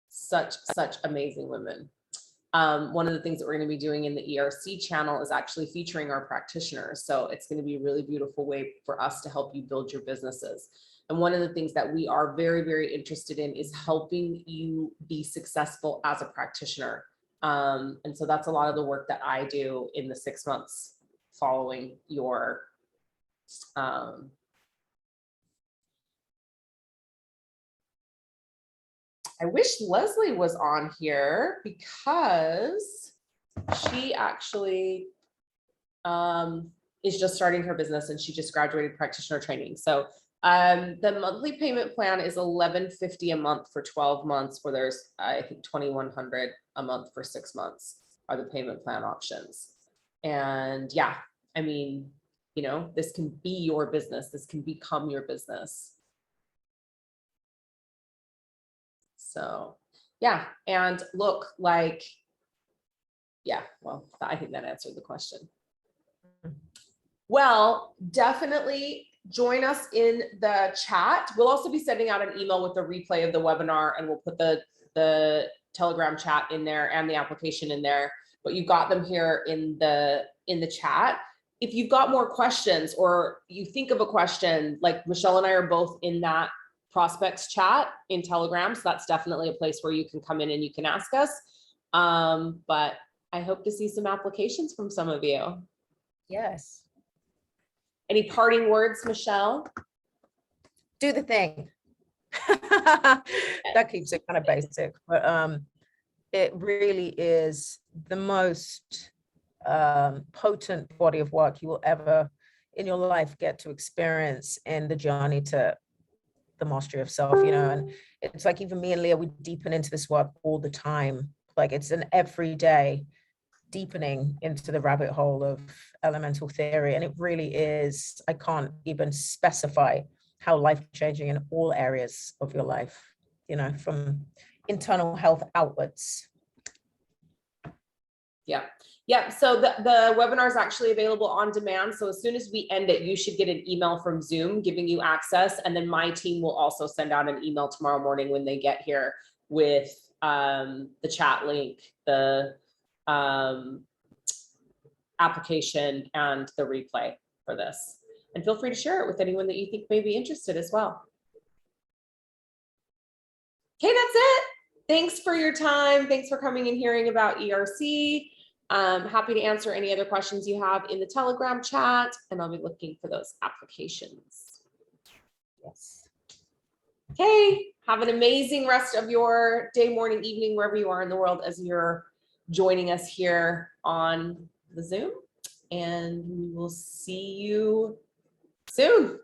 Such amazing women. One of the things that we're going to be doing in the ERC channel is actually featuring our practitioners. So it's going to be a really beautiful way for us to help you build your businesses. And one of the things that we are very, very interested in is helping you be successful as a practitioner. And so that's a lot of the work that I do in the 6 months following your I wish Leslie was on here because she actually is just starting her business and she just graduated practitioner training. So the monthly payment plan is $1,150 a month for 12 months, where there's I think $2,100 a month for 6 months are the payment plan options. And yeah, I mean, you know, this can be your business. This can become your business. So yeah, and look, like, yeah, well, I think that answered the question. Well, definitely join us in the chat. We'll also be sending out an email with the replay of the webinar, and we'll put the Telegram chat in there and the application in there, but you've got them here in the chat. If you've got more questions or you think of a question, like Michelle and I are both in that prospects chat in Telegram. So that's definitely a place where you can come in and you can ask us. But I hope to see some applications from some of you. Yes. Any parting words, Michelle? Do the thing. That keeps it kind of basic, but it really is the most potent body of work you will ever in your life get to experience in the journey to the mastery of self, you know. And it's like even me and Leah, we deepen into this work all the time. Like it's an everyday deepening into the rabbit hole of elemental theory. And it really is, I can't even specify how life-changing in all areas of your life, you know, from internal health outwards. Yeah. Yeah. So the webinar is actually available on demand. So as soon as we end it, you should get an email from Zoom giving you access. And then my team will also send out an email tomorrow morning when they get here with the chat link, the application, and the replay for this. And feel free to share it with anyone that you think may be interested as well. Okay, that's it. Thanks for your time. Thanks for coming and hearing about ERC. Happy to answer any other questions you have in the Telegram chat, and I'll be looking for those applications. Yes. Okay, have an amazing rest of your day, morning, evening, wherever you are in the world as you're joining us here on the Zoom, and we will see you soon.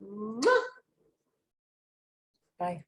Mwah. Bye.